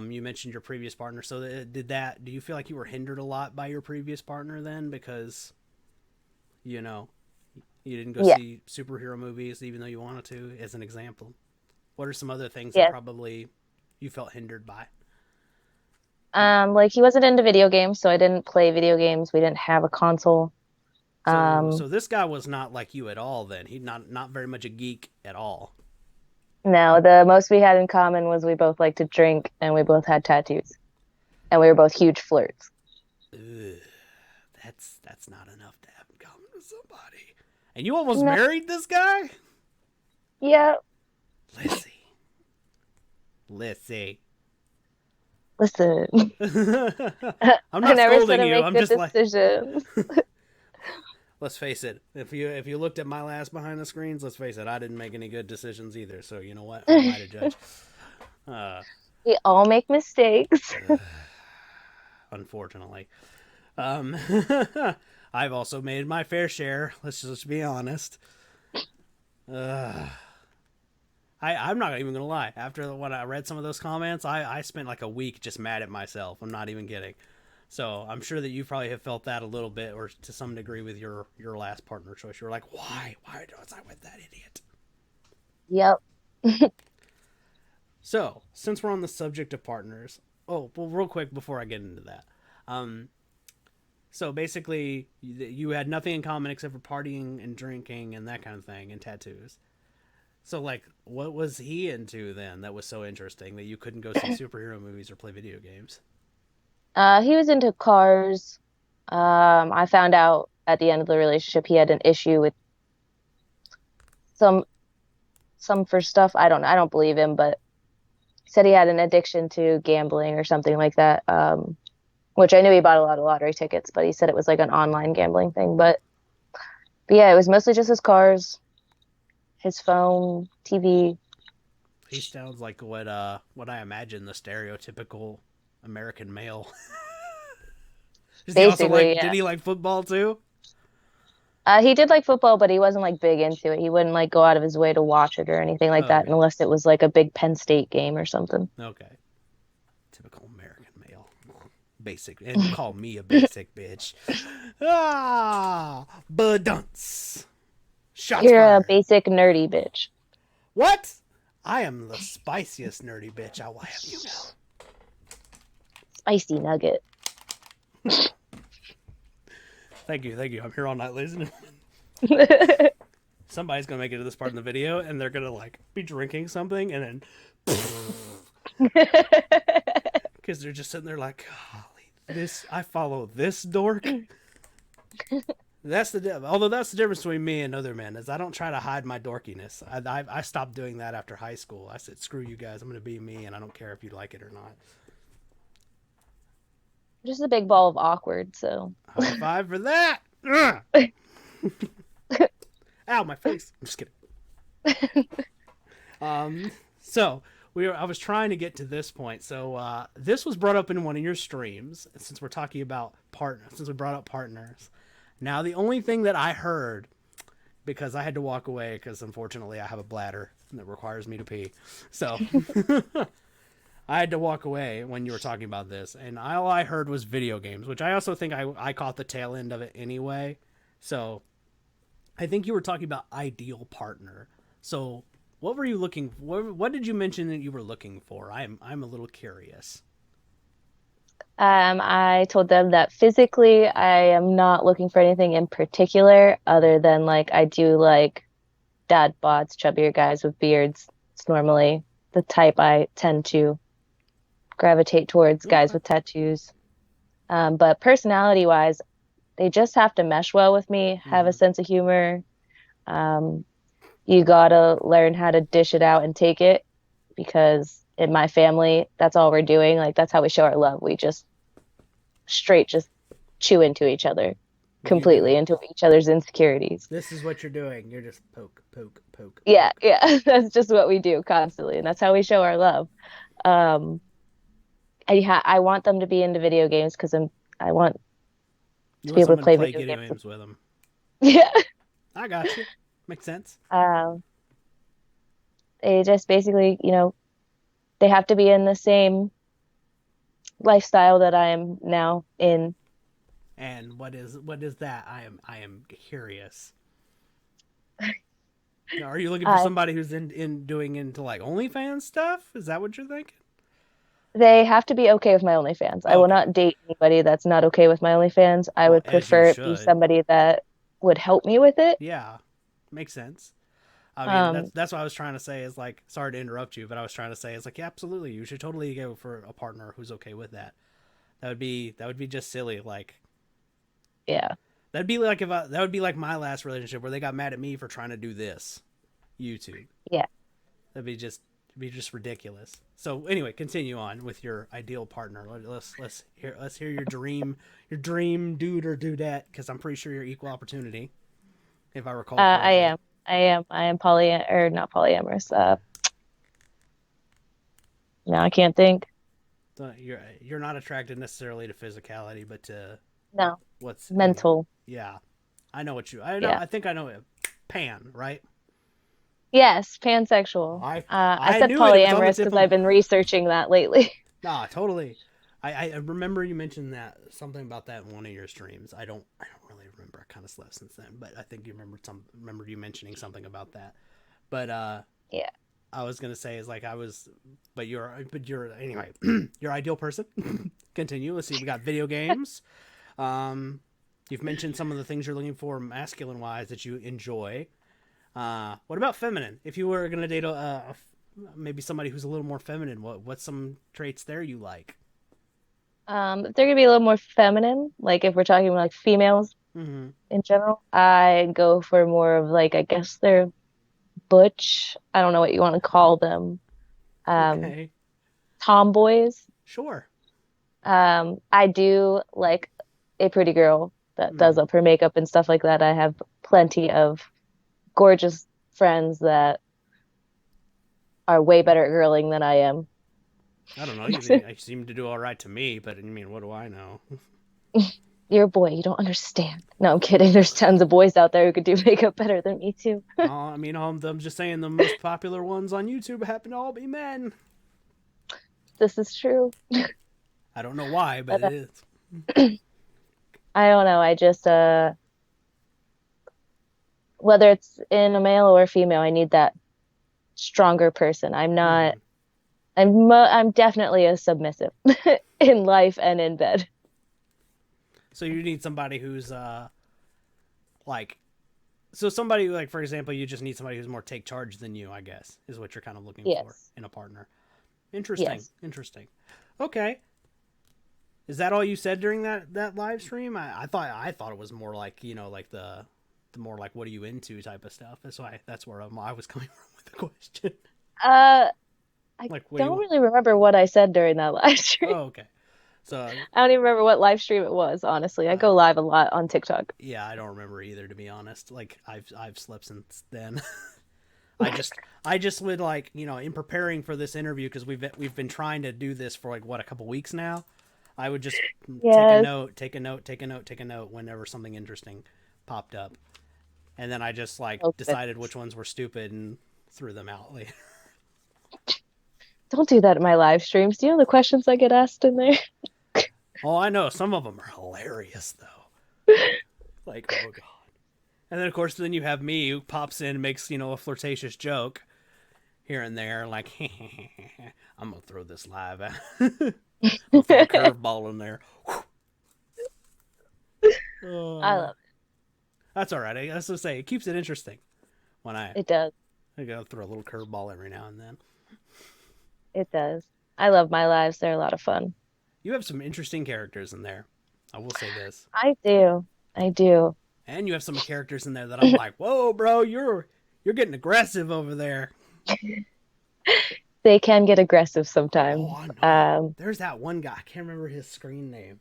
You mentioned your previous partner. So do you feel like you were hindered a lot by your previous partner then, because you didn't go see superhero movies even though you wanted to, as an example? What are some other things that probably you felt hindered by? Like he wasn't into video games, so I didn't play video games. We didn't have a console. So this guy was not like you at all then. He's not very much a geek at all. No, the most we had in common was we both liked to drink and we both had tattoos. And we were both huge flirts. Ugh, that's not enough to have in common with somebody. And you almost married this guy? Yeah. Lyssie. Listen. I'm not scolding you. I'm just decisions. Let's face it. If you looked at my last behind the screens, let's face it, I didn't make any good decisions either. So you know what? Who am I to judge? We all make mistakes. Unfortunately. I've also made my fair share. Let's just be honest. I'm not even going to lie. After when I read some of those comments, I spent like a week just mad at myself. I'm not even kidding. So I'm sure that you probably have felt that a little bit, or to some degree, with your last partner choice. You're like, why was I with that idiot? Yep. So, since we're on the subject of partners, real quick before I get into that. So basically, you had nothing in common except for partying and drinking and that kind of thing, and tattoos. So, like, what was he into then that was so interesting that you couldn't go see superhero movies or play video games? He was into cars. I found out at the end of the relationship he had an issue with some for stuff. I don't believe him, but he said he had an addiction to gambling or something like that. Which I knew he bought a lot of lottery tickets, but he said it was like an online gambling thing. But yeah, it was mostly just his cars, his phone, TV. He sounds like what I imagine the stereotypical American male. Basically, yeah. Did he like football too? He did like football, but he wasn't like big into it. He wouldn't like go out of his way to watch it or anything like that, unless it was like a big Penn State game or something. Okay. Typical American male. Basic. And call me a basic bitch. Badunce. Shots You're fired. a basic nerdy bitch. What? I am the spiciest nerdy bitch I will have you know. Spicy nugget. Thank you. I'm here all night, ladies and gentlemen. Somebody's gonna make it to this part in the video, and they're gonna like be drinking something, and then because they're just sitting there like, golly, I follow this dork. Although that's the difference between me and other men, is I don't try to hide my dorkiness. I stopped doing that after high school. I said, screw you guys, I'm going to be me, and I don't care if you like it or not. Just a big ball of awkward, so. High five for that. Ow, my face. I'm just kidding. So I was trying to get to this point. So this was brought up in one of your streams, since we're talking about partners, since we brought up partners. Now, the only thing that I heard, because I had to walk away, because unfortunately I have a bladder that requires me to pee. So I had to walk away when you were talking about this. And all I heard was video games, which I also think I caught the tail end of it anyway. So I think you were talking about ideal partner. So what were you looking for? What did you mention that you were looking for? I'm a little curious. I told them that physically, I am not looking for anything in particular, other than like I do like dad bods, chubbier guys with beards. It's normally the type I tend to gravitate towards, guys Okay. with tattoos. But personality wise, they just have to mesh well with me, have a Mm-hmm. sense of humor. Um, you gotta learn how to dish it out and take it, because in my family, that's all we're doing. Like that's how we show our love. We just chew into each other You do completely, it. into each other's insecurities. This is what you're doing. You're just poke, poke, poke, Yeah, poke. yeah. That's just what we do constantly, and that's how we show our love. Um, I want them to be into video games because I want You to be want able to someone to play play video video games. games with them. Yeah. I got you. Makes sense. Um, they just basically, they have to be in the same lifestyle that I am now in. And what is that? I am curious. Now, are you looking for Uh, somebody who's in doing into like OnlyFans stuff? Is that what you're thinking? they have to be okay with my OnlyFans. I will Okay. not date anybody that's not okay with my OnlyFans. I Well, would as you prefer it be should. somebody that would help me with it. Yeah. Makes sense. I mean, that's Um, that's what I was trying to say is like, sorry to interrupt you, but I was trying to say is like, yeah, absolutely, you should totally go for a partner who's okay with that. That would be just silly. Like yeah, that'd be like that would be like my last relationship where they got mad at me for trying to do this YouTube. yeah. That'd be just ridiculous. So anyway, continue on with your ideal partner. Let's hear your dream dude or dudette, because I'm pretty sure you're equal opportunity, if I recall I correctly. am. I am poly or not polyamorous. No, I can't think. So you're not attracted necessarily to physicality, but to No, what's in the, mental. yeah. I know what you I know Yeah. I think I know it. Pan, right? Yes, pansexual. I I I said knew it was on the polyamorous tip because of I've been researching that lately. nah, totally. I remember you mentioned that something about that in one of your streams. I don't really remember. I kind of slept since then, but I think you remember you mentioning something about that. But Yeah. I was gonna say is like but you're anyway your ideal person. Continue. Let's see. We got video games. Um, you've mentioned some of the things you're looking for masculine wise that you enjoy. What about feminine? If you were gonna date maybe somebody who's a little more feminine, what's some traits there you like? If they're gonna be a little more feminine, like if we're talking like females Mm-hmm. in general, I go for more of like, I guess they're butch. I don't know what you want to call them. Um, Okay. Tomboys. Sure. I do like a pretty girl that does Hmm. up her makeup and stuff like that. I have plenty of gorgeous friends that are way better at girling than I am. I don't know. You seem to do all right to me, but I mean, what do I know? You're a boy, you don't understand. No, I'm kidding. There's tons of boys out there who could do makeup better than me too. I mean, I'm just saying the most popular ones on YouTube happen to all be men. This is true. I don't know why, but But it is. I don't know. I just whether it's in a male or a female, I need that stronger person. I'm not. Hmm. I'm definitely a submissive in life and in bed. So you need somebody who's like so somebody like for example, you just need somebody who's more take charge than you, I guess, is what you're kind of looking for Yes. in a partner. Interesting. Yes. Interesting. Okay. Is that all you said during that live stream? I thought it was more like, like the more like what are you into type of stuff. That's where I was coming from with the question. Uh, I Like what do don't you? really remember what I said during that live stream. Oh, okay. So I don't even remember what live stream it was, honestly. I I go live a lot on TikTok. yeah, I don't remember either, to be honest. Like I've slept since then. I just would, like, in preparing for this interview, because we've been trying to do this for like what, a couple weeks now. I would just take a Yes. note, take a note, take a note, take a note whenever something interesting popped up, and then I just like Oh, decided goodness. which ones were stupid and threw them out later. Don't do that in my live streams. Do you know the questions I get asked in there? Oh, I know some of them are hilarious though. Like, oh god. And then of course then you have me who pops in and makes, a flirtatious joke here and there, like I'm gonna throw this live out. I'll throw a curveball in there. I Oh, love that's all right. I was to say it keeps it interesting when it. It does. I gotta throw a little curveball every now and then. It does. I love my lives. They're a lot of fun. You have some interesting characters in there. I will say this, I do. I do. and you have some characters in there that I'm like, whoa, bro, you're getting aggressive over there. They can get aggressive Oh, sometimes. I know. There's that one guy. I can't remember his screen name,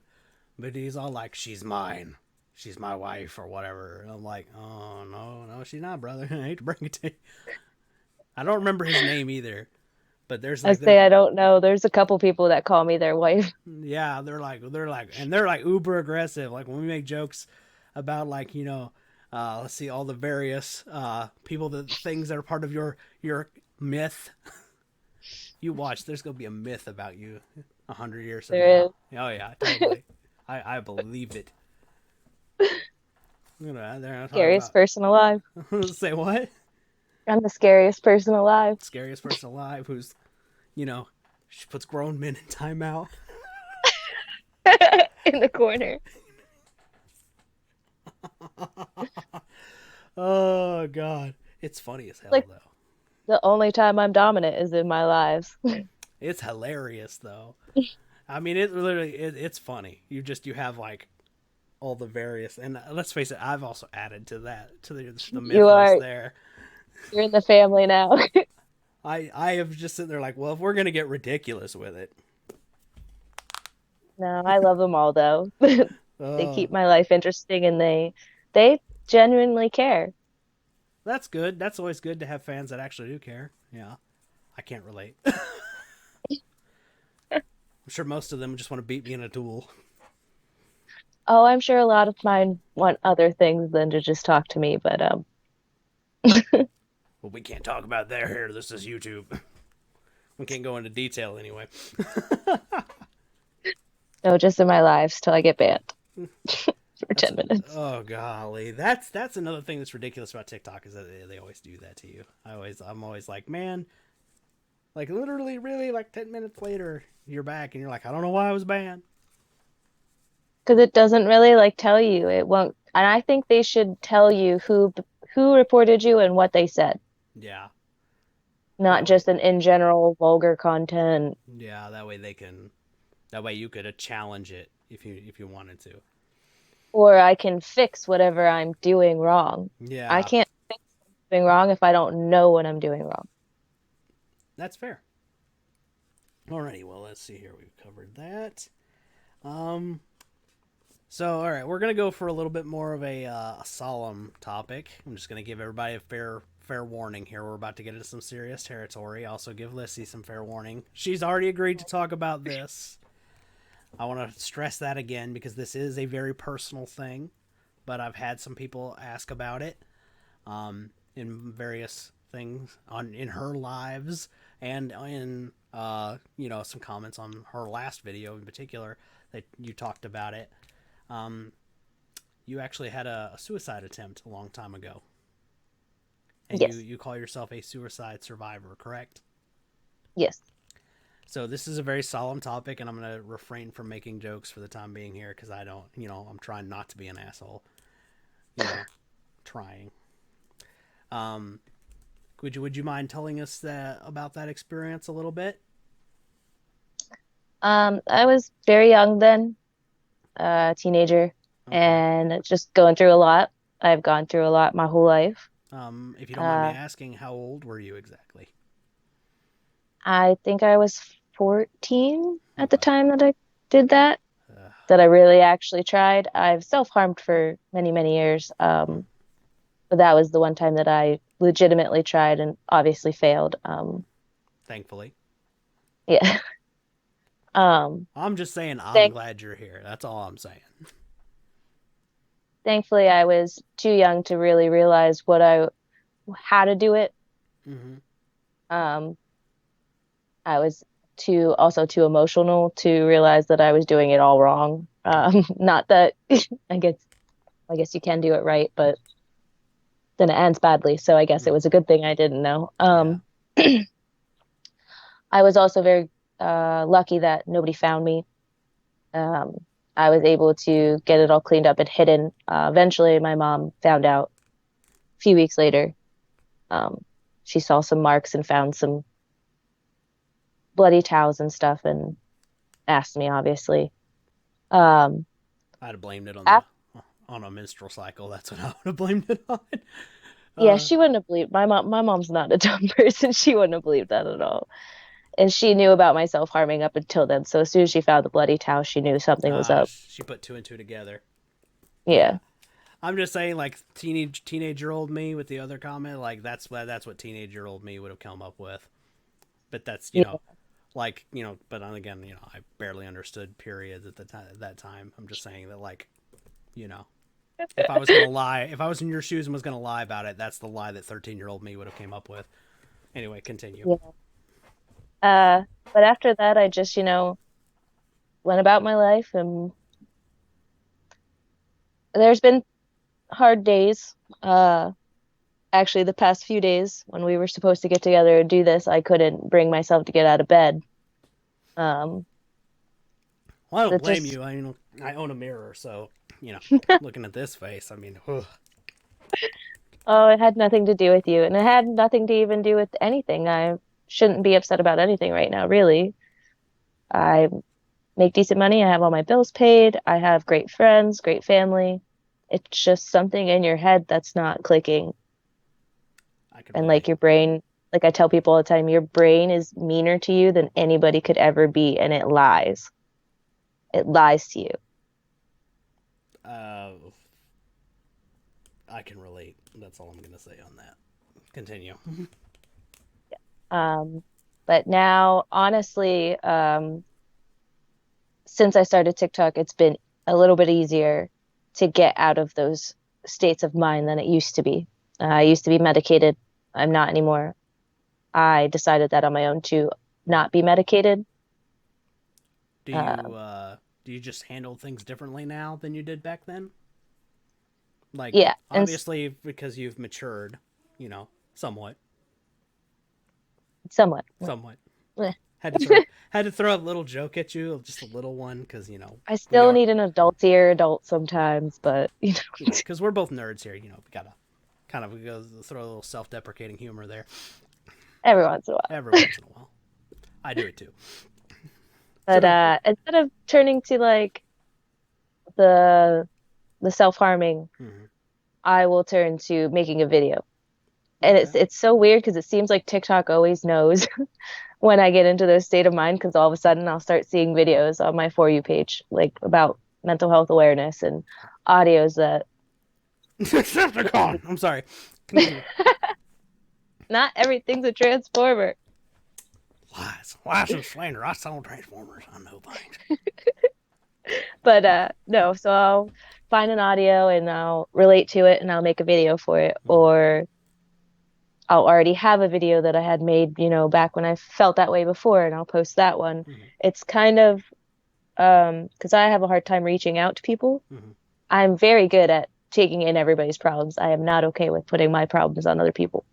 but he's all like, "She's mine. She's my wife," or whatever. And I'm like, "Oh no, no, she's not, brother. I hate to bring it to you." I don't remember his name either. But there's I like say there's I don't know. There's a couple people that call me their wife. yeah, they're like uber aggressive. Like when we make jokes about, like, let's see, all the various people, the things that are part of your myth. You watch, there's gonna be a myth about you 100 years from There now. is. Oh yeah, totally. I believe it. They're not talking Scariest about. person alive. Say what? I'm the scariest person alive. Scariest person alive, who's, you know she puts grown men in timeout. In the corner. Oh god, it's funny as hell Like though. the only time I'm dominant is in my lives. It's hilarious though. I mean, it's funny. You have like all the various, and let's face it, I've also added to that, to the You mythos are there. you're in the family now. I have just sitting there like, well, if we're gonna get ridiculous with it, No, I love them all though. They uh, keep my life interesting and they genuinely care. that's good. That's always good to have fans that actually do care. Yeah, I can't relate. I'm sure most of them just want to beat me in a duel. Oh, I'm sure a lot of mine want other things than to just talk to me, but But we can't talk about that here. This is YouTube. We can't go into detail anyway. no, just in my lives till I get banned for That's 10 minutes. oh golly, that's another thing that's ridiculous about TikTok, is that they always do that to you. I'm always like, man, like literally, really, like 10 minutes later, you're back and you're like, I don't know why I was banned. Because it doesn't really like tell you. It won't, and I think they should tell you who reported you and what they said, Yeah, not that way, just an in general vulgar content. yeah, that way you could challenge it if you wanted to. Or I can fix whatever I'm doing wrong. I Yeah, can't fix something wrong if I don't know what I'm doing wrong. that's fair. Alrighty, well, let's see here. We've covered that. Um, So, all right, we're gonna go for a little bit more of a solemn topic. I'm just gonna give everybody a fair warning here. We're about to get into some serious territory. Also, give Lyssie some fair warning. She's already agreed to talk about this. I want to stress that again because this is a very personal thing. But I've had some people ask about it, in various things in her lives, and in some comments on her last video in particular that you talked about it. um, you actually had a suicide attempt a long time ago, and you Yes. you call yourself a suicide survivor, correct? Yes. So this is a very solemn topic, and I'm going to refrain from making jokes for the time being here because I don't, I'm trying not to be an asshole. You know, trying. Um, would you mind telling us about that experience a little bit? I was very young then. teenager, Okay. and just going through a lot. I've gone through a lot my whole life. If you don't mind me Uh, asking, how old were you exactly? I think I was 14 at the Okay. time that I did that, Uh, that I really actually tried. I've self-harmed for many, many years. But that was the one time that I legitimately tried and obviously failed. Thankfully. Yeah. Um, I'm just saying I'm thank glad you're here. That's all I'm saying. Thankfully I was too young to really realize how to do it. Hmm. Um, I was too emotional to realize that I was doing it all wrong. Hmm. Not that I guess I guess you can do it right, but then it ends badly. So I guess it was a Hmm. good thing I didn't know. Yeah. I was also very lucky that nobody found me. Um, I was able to get it all cleaned up and hidden. Eventually, my mom found out a few weeks later. Um, she saw some marks and found some bloody towels and stuff and asked me, obviously. Um, I'd have blamed it af on a menstrual cycle. That's what I would have blamed it on. yeah, Uh, she wouldn't have believed my mom. My mom's not a dumb person. She wouldn't have believed that at all. And she knew about my self-harming up until then. So as soon as she found the bloody towel, she knew something was up. she put two and two together. Yeah. Yeah. I'm just saying, like teenage-year old me with the other comment, like that's what teenage-year old me would have come up with. But that's Yeah. like But again, I barely understood periods at the time. At that time, I'm just saying that, like, you know, if I was gonna lie, if I was in your shoes and was gonna lie about it, that's the lie that 13-year-old me would have came up with. Anyway, continue. Yeah. Uh, but after that, I just, went about my life, and there's been hard days. Actually, the past few days when we were supposed to get together and do this, I couldn't bring myself to get out of bed. Um, Well, I don't that blame just, you. I own a mirror, so you know, looking at this face, I mean, ugh. oh, it had nothing to do with you, and it had nothing to even do with anything. I shouldn't be upset about anything right now, really. I make decent money. I have all my bills paid. I have great friends, great family. It's just something in your head that's not clicking. I can And like relate. your brain, like I tell people all the time, your brain is meaner to you than anybody could ever be, and it lies. It lies to you. Uh, I can relate. That's all I'm gonna say on that. Continue. Um, but now, honestly, since I started TikTok, it's been a little bit easier to get out of those states of mind than it used to be. I used to be medicated. I'm not anymore. I decided that on my own to not be medicated. Do Uh, you uh, do you just handle things differently now than you did back then? Like, yeah, and obviously because you've matured, somewhat, somewhat. somewhat. Eh. Had to throw had to throw a little joke at you, just a little one, because I we still are, need an adultier adult sometimes, but because we're both nerds here. We gotta kind of go throw a little self-deprecating humor there every once in a while. every once in a while. I do it too. So But instead of turning to like the the self-harming, mhm. I will turn to making a video. And Okay. it's so weird because it seems like TikTok always knows when I get into this state of mind because all of a sudden I'll start seeing videos on my For You page like about mental health awareness and audios that Decepticon. I'm sorry. Continue. not everything's a transformer. Lies and slander. I saw Transformers. I know things. But no, so I'll find an audio and I'll relate to it and I'll make a video for it. Hmm. Or I'll already have a video that I had made, back when I felt that way before, and I'll post that one. Hmm. It's kind of because I have a hard time reaching out to people. Hmm. I'm very good at taking in everybody's problems. I am not okay with putting my problems on other people.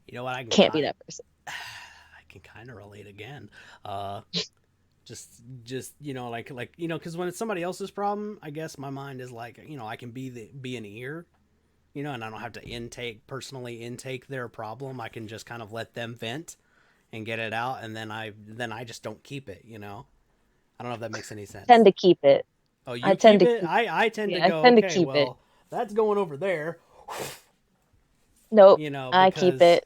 You know what? Can't be that person. I can kind of relate again. Uh, just because when it's somebody else's problem, I guess my mind is like, I can be an ear, and I don't have to personally intake their problem. I can just kind of let them vent and get it out, and then I just don't keep it. I don't know if that makes any Tend sense. to keep it. Oh, I you tend keep to it? keep. I tend to Yeah, I go, tend to okay, keep it. well, that's going over there, Nope, I keep because it.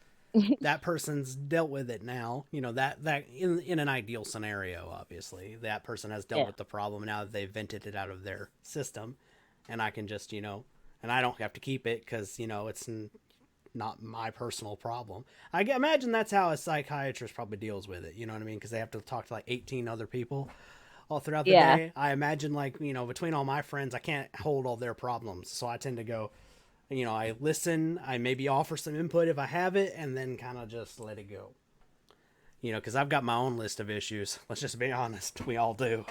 that person's dealt with it now. That in an ideal scenario, obviously, that person has dealt Yeah. with the problem now that they've vented it out of their system, and I can just, and I don't have to keep it because, it's not my personal problem. I imagine that's how a psychiatrist probably deals with it. You know what I mean? Because they have to talk to like 18 other people all throughout the Yeah. day. I imagine, like, between all my friends, I can't hold all their problems, so I tend to go. I listen. I maybe offer some input if I have it, and then kind of just let it go. Because I've got my own list of issues. Let's just be honest. We all do.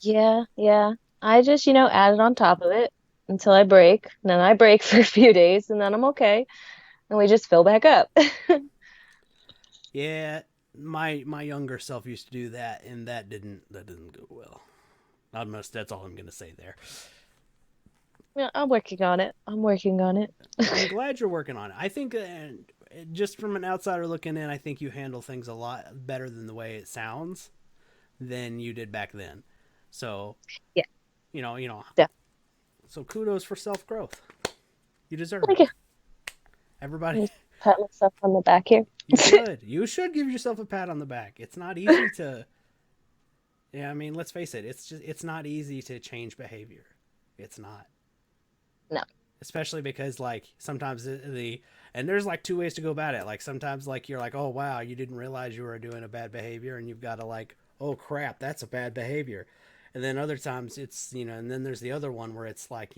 Yeah, yeah. I just, add it on top of it until I break. And then I break for a few days and then I'm okay. And we just fill back up. Yeah, my younger self used to do that, and that didn't go well. Almost. That's all I'm gonna say there. Yeah, I'm working on it. I'm working on it. I'm glad you're working on it. I think, just from an outsider looking in, I think you handle things a lot better than the way it sounds than you did back then. So, Yeah, you know, you know. definitely. So kudos for self growth. You deserve it. Like, Everybody, just pat myself on the back here. you should. You should give yourself a pat on the back. It's not easy to. Yeah, I mean, let's face it. It's not easy to change behavior. It's not. No. Especially because, like, sometimes and there's like two ways to go about it. Like, sometimes, like, you're like, oh wow, you didn't realize you were doing a bad behavior, and you've got to, like, oh crap, that's a bad behavior. And then other times it's, and then there's the other one where it's like,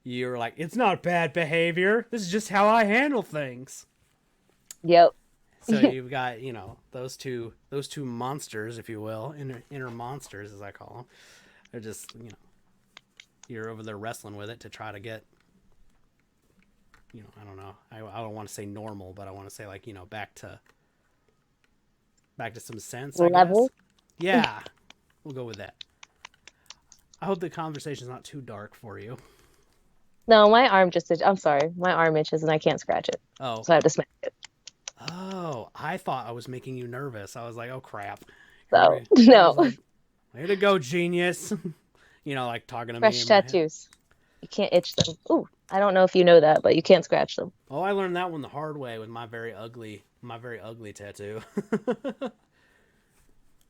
you're like, it's not bad behavior, this is just how I handle things. Yep. So you've got, those two monsters, if you will, inner monsters, as I call them. They're just, you're over there wrestling with it to try to get, I don't know. I don't want to say normal, but I want to say, like, back to some sense, I guess. Level. Yeah, we'll go with that. I hope the conversation's not too dark for you. No, my arm just, I'm sorry. My arm itches and I can't scratch it. Oh, So I have to smack it. oh, I thought I was making you nervous. I was like, oh crap. Here So, we. I no. was like, way to go, genius. Like talking to me Fresh in my head. tattoos. You can't itch them. Ooh, I don't know if you know that, but you can't scratch them. Oh, I learned that one the hard way with my very ugly tattoo.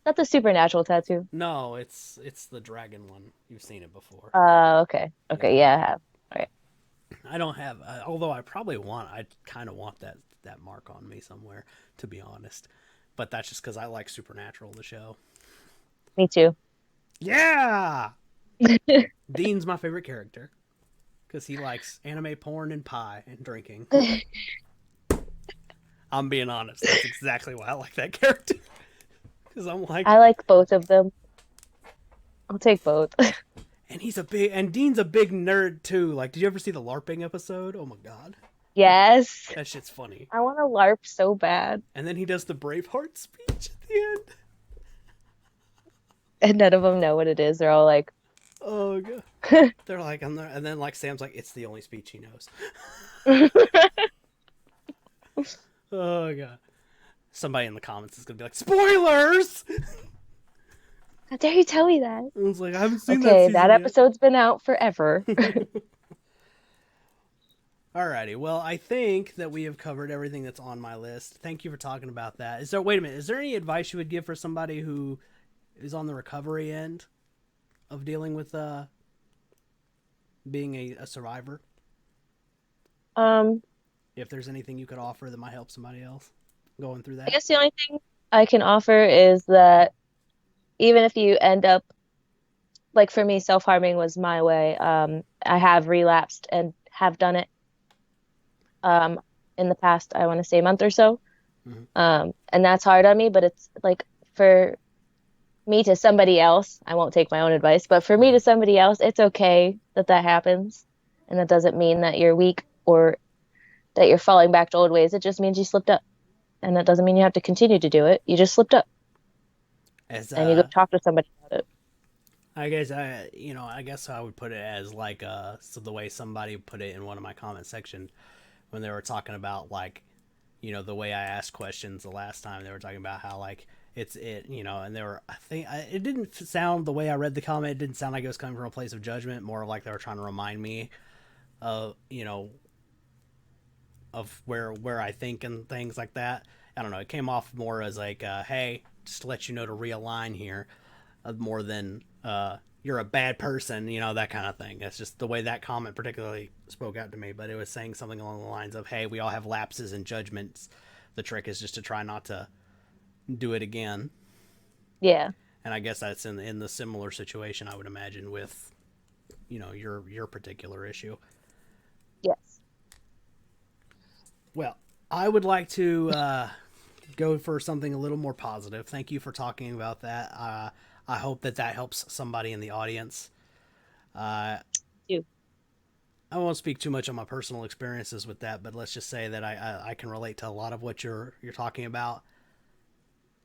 That's a supernatural tattoo. No, it's the dragon one. You've seen it before. Okay. Okay, Yeah, yeah, I have. All right. I don't have. Although I kind of want that mark on me somewhere, to be honest. But that's just because I like Supernatural, the show. Me too. Yeah, Dean's my favorite character because he likes anime porn and pie and drinking. I'm being honest. That's exactly why I like that character. Because I'm like, I like both of them. I'll take both. and Dean's a big nerd too. Like, did you ever see the LARPing episode? Oh my god, Yes. that shit's funny. I want to LARP so bad. And then he does the Braveheart speech at the end. And none of them know what it is. They're all like, Oh god. They're like, and then like Sam's like, it's the only speech he knows. Oh god. Somebody in the comments is gonna be like, spoilers. how dare you tell me that? I was like, I haven't seen that Okay, that season yet. episode's been out forever. Alrighty, well, I think that we have covered everything that's on my list. Thank you for talking about that. Wait a minute, is there any advice you would give for somebody who is on the recovery end of dealing with being a survivor? Um, If there's anything you could offer that might help somebody else going through I that? guess the only thing I can offer is that even if you end up, like for me, self-harming was my way. I have relapsed and have done it um, in the past, I want to say month or so. Mm-hmm. And that's hard on me, but it's like for me to somebody else, I won't take my own advice, but for me Mm-hmm. to somebody else, it's okay that that happens. And that doesn't mean that you're weak or that you're falling back to old ways. It just means you slipped up. And that doesn't mean you have to continue to do it. You just slipped up As and you go talk to somebody about it. I guess I would put it as like so the way somebody put it in one of my comment sections when they were talking about, like, the way I asked questions the last time. They were talking about how, like, and they were, I think, it didn't sound, the way I read the comment, it didn't sound like it was coming from a place of judgment, more like they were trying to remind me of, of where I think and things like that. I don't know. It came off more as like, hey, just to let you know to realign here, more than you're a bad person, that kind of thing. It's just the way that comment particularly spoke out to me. But it was saying something along the lines of, hey, we all have lapses and judgments. The trick is just to try not to do it again. Yeah. And I guess that's in the similar situation, I would imagine, with your particular issue. Yes. Well, I would like to go for something a little more positive. Thank you for talking about that. I hope that helps somebody in the audience. You. I won't speak too much on my personal experiences with that, but let's just say that I can relate to a lot of what you're talking about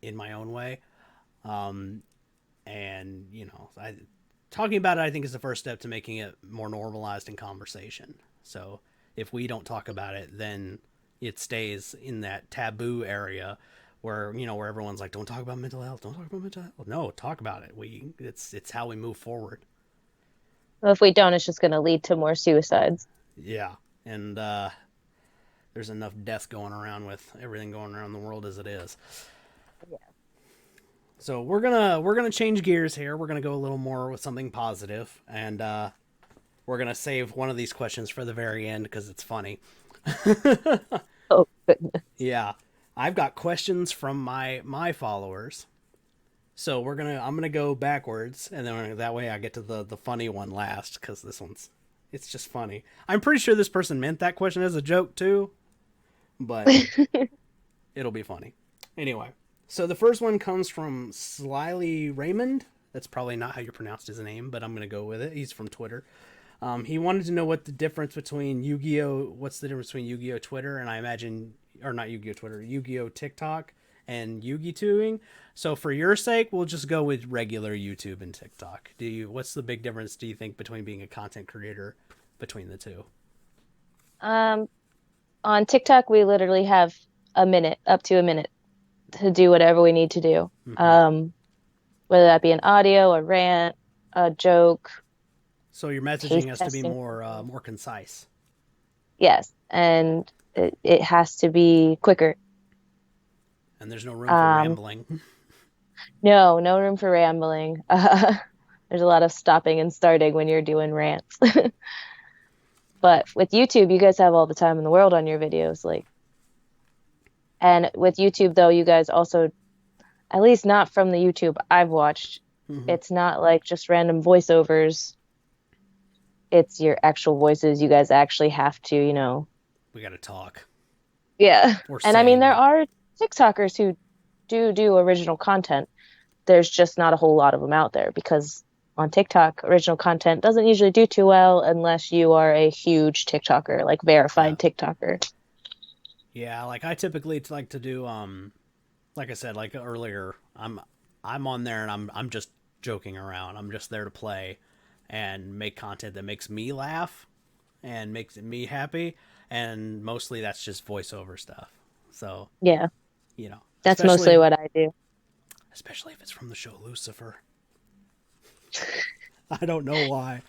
in my own way. And talking about it, I think, is the first step to making it more normalized in conversation. So if we don't talk about it, then it stays in that taboo area where where everyone's like, don't talk about mental health, don't talk about mental health. No, talk about it. It's how we move forward. Well, if we don't, it's just going to lead to more suicides. Yeah, and there's enough death going around with everything going around the world as it is. Yeah. So we're gonna change gears here. We're gonna go a little more with something positive, and we're gonna save one of these questions for the very end because it's funny. Oh, goodness. Yeah, I've got questions from my followers. So I'm gonna go backwards, and then that way I get to the funny one last because it's just funny. I'm pretty sure this person meant that question as a joke too, but it'll be funny. Anyway, so the first one comes from Slyly Raymond. That's probably not how you pronounced his name, but I'm gonna go with it. He's from Twitter. He wanted to know what's the difference between Yu-Gi-Oh Twitter, and I imagine, or not Yu-Gi-Oh Twitter, Yu-Gi-Oh TikTok and Yugitubing. So for your sake, we'll just go with regular YouTube and TikTok. What's the big difference, do you think, between being a content creator between the two? Um, on TikTok, we literally have a minute, up to a minute, to do whatever we need to do. Mm-hmm. Whether that be an audio, a rant, a joke, So your messaging taste has to be testing. more concise. Yes, and it has to be quicker. And there's no room for Um, rambling. no, no room for rambling. There's a lot of stopping and starting when you're doing rants. But with YouTube, you guys have all the time in the world on your videos, like, and with YouTube though, you guys also, at least not from the YouTube I've watched, Mm-hmm. it's not like just random voiceovers. It's your actual voices. You guys actually have to, We got to talk yeah. or And I mean, there sing. are TikTokers who do original content. There's just not a whole lot of them out there because on TikTok, original content doesn't usually do too well unless you are a huge TikToker, like Yeah. verified TikToker. Yeah, like I typically like to do like I said like earlier, I'm on there and I'm just joking around. I'm just there to play and make content that makes me laugh and makes me happy, and mostly that's just voiceover stuff. So, Yeah, you know, that's mostly what I do. especially if it's from the show Lucifer. I don't know why.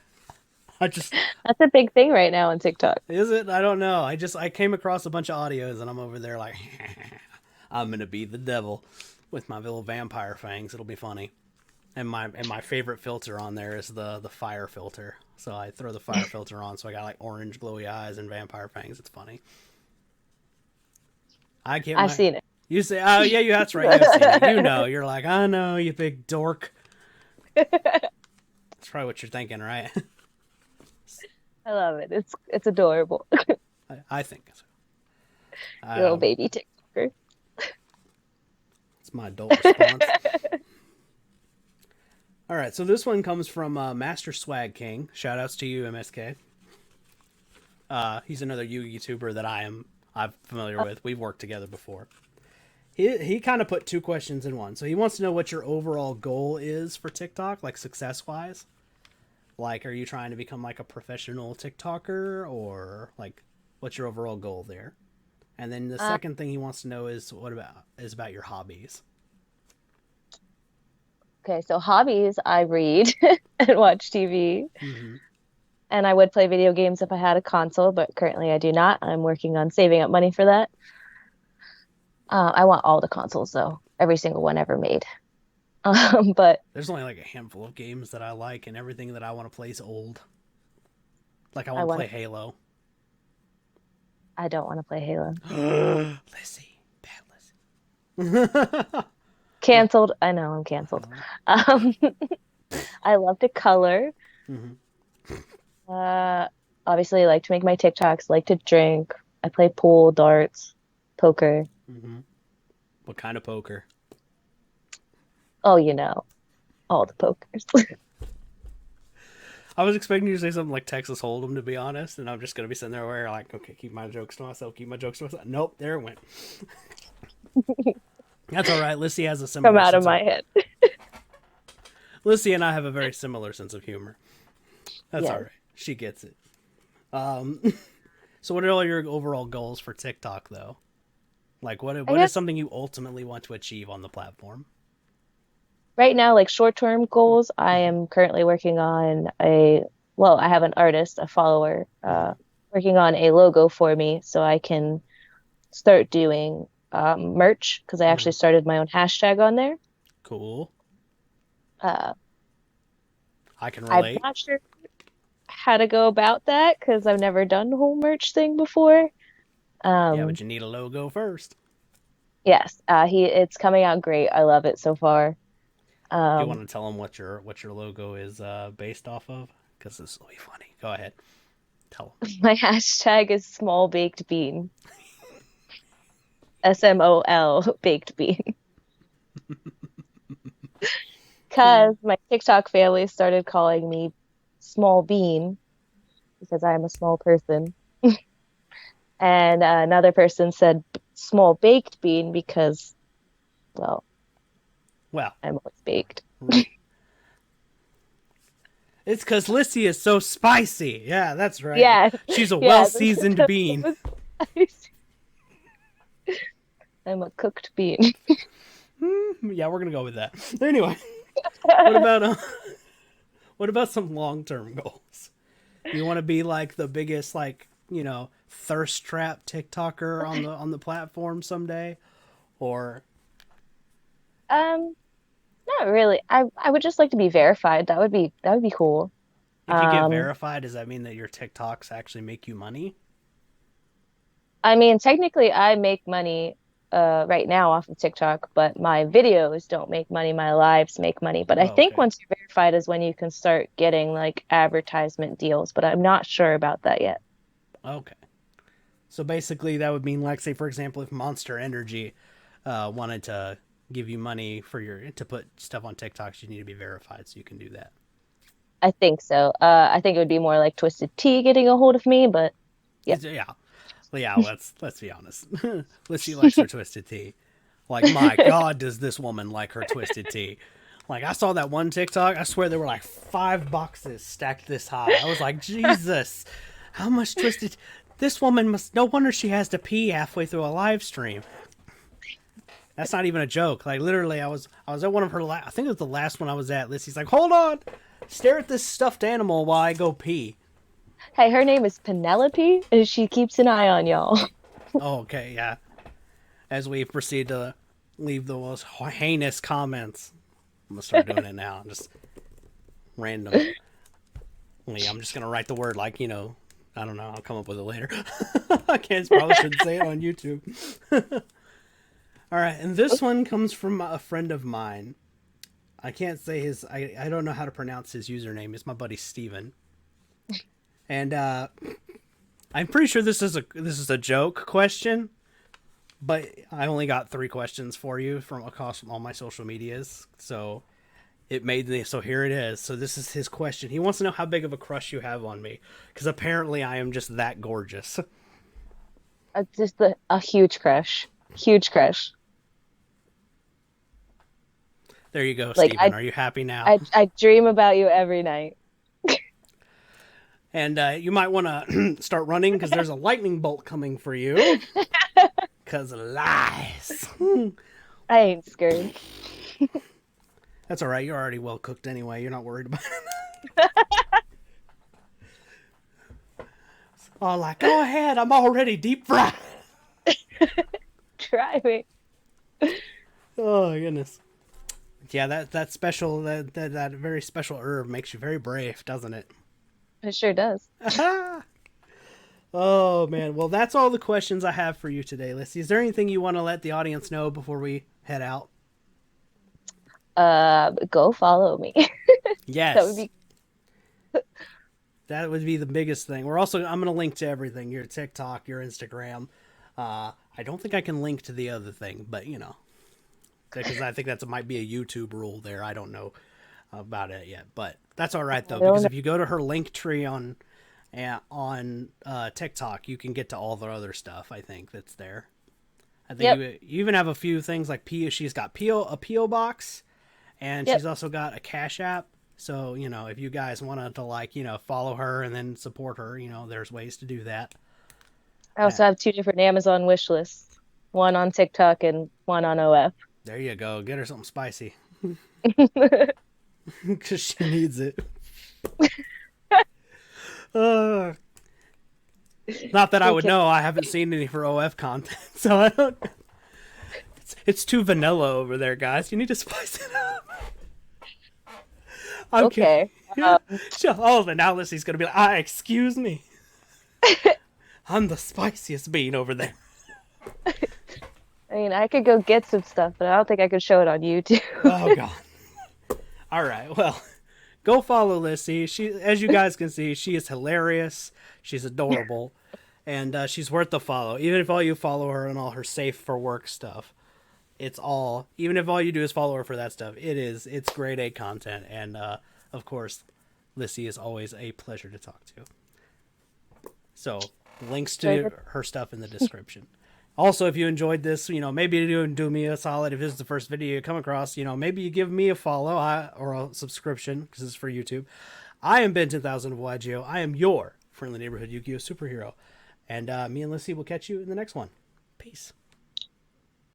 I just That's a big thing right now on TikTok. Is it? I don't know. I came across a bunch of audios and I'm over there like I'm gonna be the devil with my little vampire fangs. It'll be funny. And my favorite filter on there is the fire filter. So I throw the fire filter on, so I got like orange glowy eyes and vampire fangs. It's funny. I get I've my. seen it. You say, oh yeah, that's right. You've seen it. You know, you're like, I know, you big dork. That's probably what you're thinking, right? I love it. It's adorable. I think so. Little baby TikToker. It's my adult response. All right, so this one comes from Master Swag King. Shout outs to you, MSK. He's another YouTuber that I'm familiar with. We've worked together before. He kind of put two questions in one. So he wants to know what your overall goal is for TikTok, like success wise. Like, are you trying to become like a professional TikToker, or like, what's your overall goal there? And then the second thing he wants to know is about your hobbies. Okay, so hobbies, I read and watch TV, Mm-hmm. and I would play video games if I had a console, but currently I do not. I'm working on saving up money for that. I want all the consoles though, every single one ever made. But There's only like a handful of games that I like, and everything that I want to play is old. Like I I want to want play Halo. I don't want to play Halo. Lyssie, bad Lyssie. What? Canceled. I know I'm canceled. Um, I love to color. Mm-hmm. Uh, obviously, I like to make my TikToks, like to drink. I play pool, darts, poker. Mm-hmm. What kind of poker? Oh, all the pokers. I was expecting you to say something like Texas Hold'em, to be honest, and I'm just gonna be sitting there where like, okay, keep my jokes to myself, keep my jokes to myself. Nope, there it went. That's all right. Lyssie has a Come similar out of sense of. my head. Lyssie and I have a very similar sense of humor. That's all Yes. right. She gets it. Um, so what are all your overall goals for TikTok, though? Like, what I what is guess something you ultimately want to achieve on the platform? right now, like short-term goals, I Mm-hmm. am currently working on I have an artist, a follower, Mm-hmm. working on a logo for me so I can start doing merch because I Mm-hmm. actually started my own hashtag on there. Cool. Uh, I can I'm relate. not sure how to go about that because I've never done the whole merch thing before. Yeah, Um, but you need a logo first. yes, it's coming out great. I love it so far. Do you Um, want to tell them what your logo is based off of? Because this will be funny. Go ahead. Tell my hashtag is small baked bean, SMOL baked bean. them. Because my TikTok family started calling me small bean because I'm a small person. And another person said small baked bean because, well, Well, I'm always baked. it's because Lyssie is so spicy. Yeah, that's right. Yeah, She's a well yeah. seasoned bean. I'm a cooked bean. Yeah, we're gonna go with that. Anyway, what about what about some long term goals? Do you want to be like the biggest like thirst trap TikToker on the platform someday, or Um, Not really. I would just like to be verified. That would be cool. if you get Um, verified, does that mean that your TikToks actually make you money? I mean, technically, I make money right now off of TikTok, but my videos don't make money. My lives make money. But I Oh, think okay, once you're verified is when you can start getting like advertisement deals, but I'm not sure about that yet. okay. So basically, that would mean like, say, for example, if Monster Energy wanted to give you money for your to put stuff on TikToks, you need to be verified, so you can do that. I think so. I think it would be more like Twisted Tea getting a hold of me, but yeah. Yeah, well, yeah. Let's be honest. Lissy likes her twisted tea. Like, my God, does this woman like her twisted tea? Like, I saw that one TikTok. I swear there were like 5 boxes stacked this high. I was like, Jesus, how much twisted? This woman must. No wonder she has to pee halfway through a live stream. That's not even a joke. Like, literally, I was at one of her. I think it was the last one I was at. Lissy's like, hold on, stare at this stuffed animal while I go pee. Hey, her name is Penelope, and she keeps an eye on y'all. Oh, okay, yeah. As we proceed to leave the most heinous comments. I'm gonna start doing it now. Just random. I'm just gonna write the word like I don't know. I'll come up with it later. I can't. Probably shouldn't say it on YouTube. All right, and this one comes from a friend of mine. I can't say his. I don't know how to pronounce his username. It's my buddy Steven. And I'm pretty sure this is a joke question, but I only got 3 questions for you from across all my social medias. So it made me. So here it is. So this is his question. He wants to know how big of a crush you have on me, because apparently I am just that gorgeous. A huge crush. Huge crush. There you go, Like Steven. Are you happy now? I dream about you every night. And you might want to start running because there's a lightning bolt coming for you. Because lies. I ain't scared. That's all right. You're already well cooked anyway. You're not worried about it. Oh, like, go ahead. I'm already deep fried. Try me. Oh, my goodness. Yeah, that special, that very special herb makes you very brave, doesn't it? It sure does. Oh, man. Well, that's all the questions I have for you today, Lyssie. Is there anything you want to let the audience know before we head out? Go follow me. That would Yes. be That would be the biggest thing. I'm going to link to everything, your TikTok, your Instagram. I don't think I can link to the other thing, but because I think that might be a YouTube rule there. I don't know about it yet, but that's all right though, I don't because know. if you go to her link tree on TikTok, you can get to all the other stuff. I think that's there. I think Yep. you even have a few things like She's got a PO box, and Yep. she's also got a Cash App. So if you guys wanted to follow her and then support her, there's ways to do that. I Uh, also have two different Amazon wish lists, one on TikTok and one on OF. there you go. Get her something spicy because she needs it. Uh, Not that I would Okay. know. I haven't seen any for OF content, so I don't. It's too vanilla over there, guys. You need to spice it up. I'm kidding. Okay. Um, Oh, then now Lissy's gonna be like, excuse me. I'm the spiciest bean over there. I mean, I could go get some stuff, but I don't think I could show it on YouTube. Oh god. All right. Well, go follow Lissy. As you guys can see, she is hilarious. She's adorable, and she's worth the follow. Even if all you follow her and all her safe for work stuff, even if all you do is follow her for that stuff, it's grade A content. And of course, Lissy is always a pleasure to talk to. So links to her stuff in the description. Also, if you enjoyed this, maybe do me a solid. If this is the first video you come across, maybe you give me a follow or a subscription because it's for YouTube. I am Ben 10,000 of YGO. I am your friendly neighborhood Yu-Gi-Oh superhero. And me and Lissy will catch you in the next one. Peace.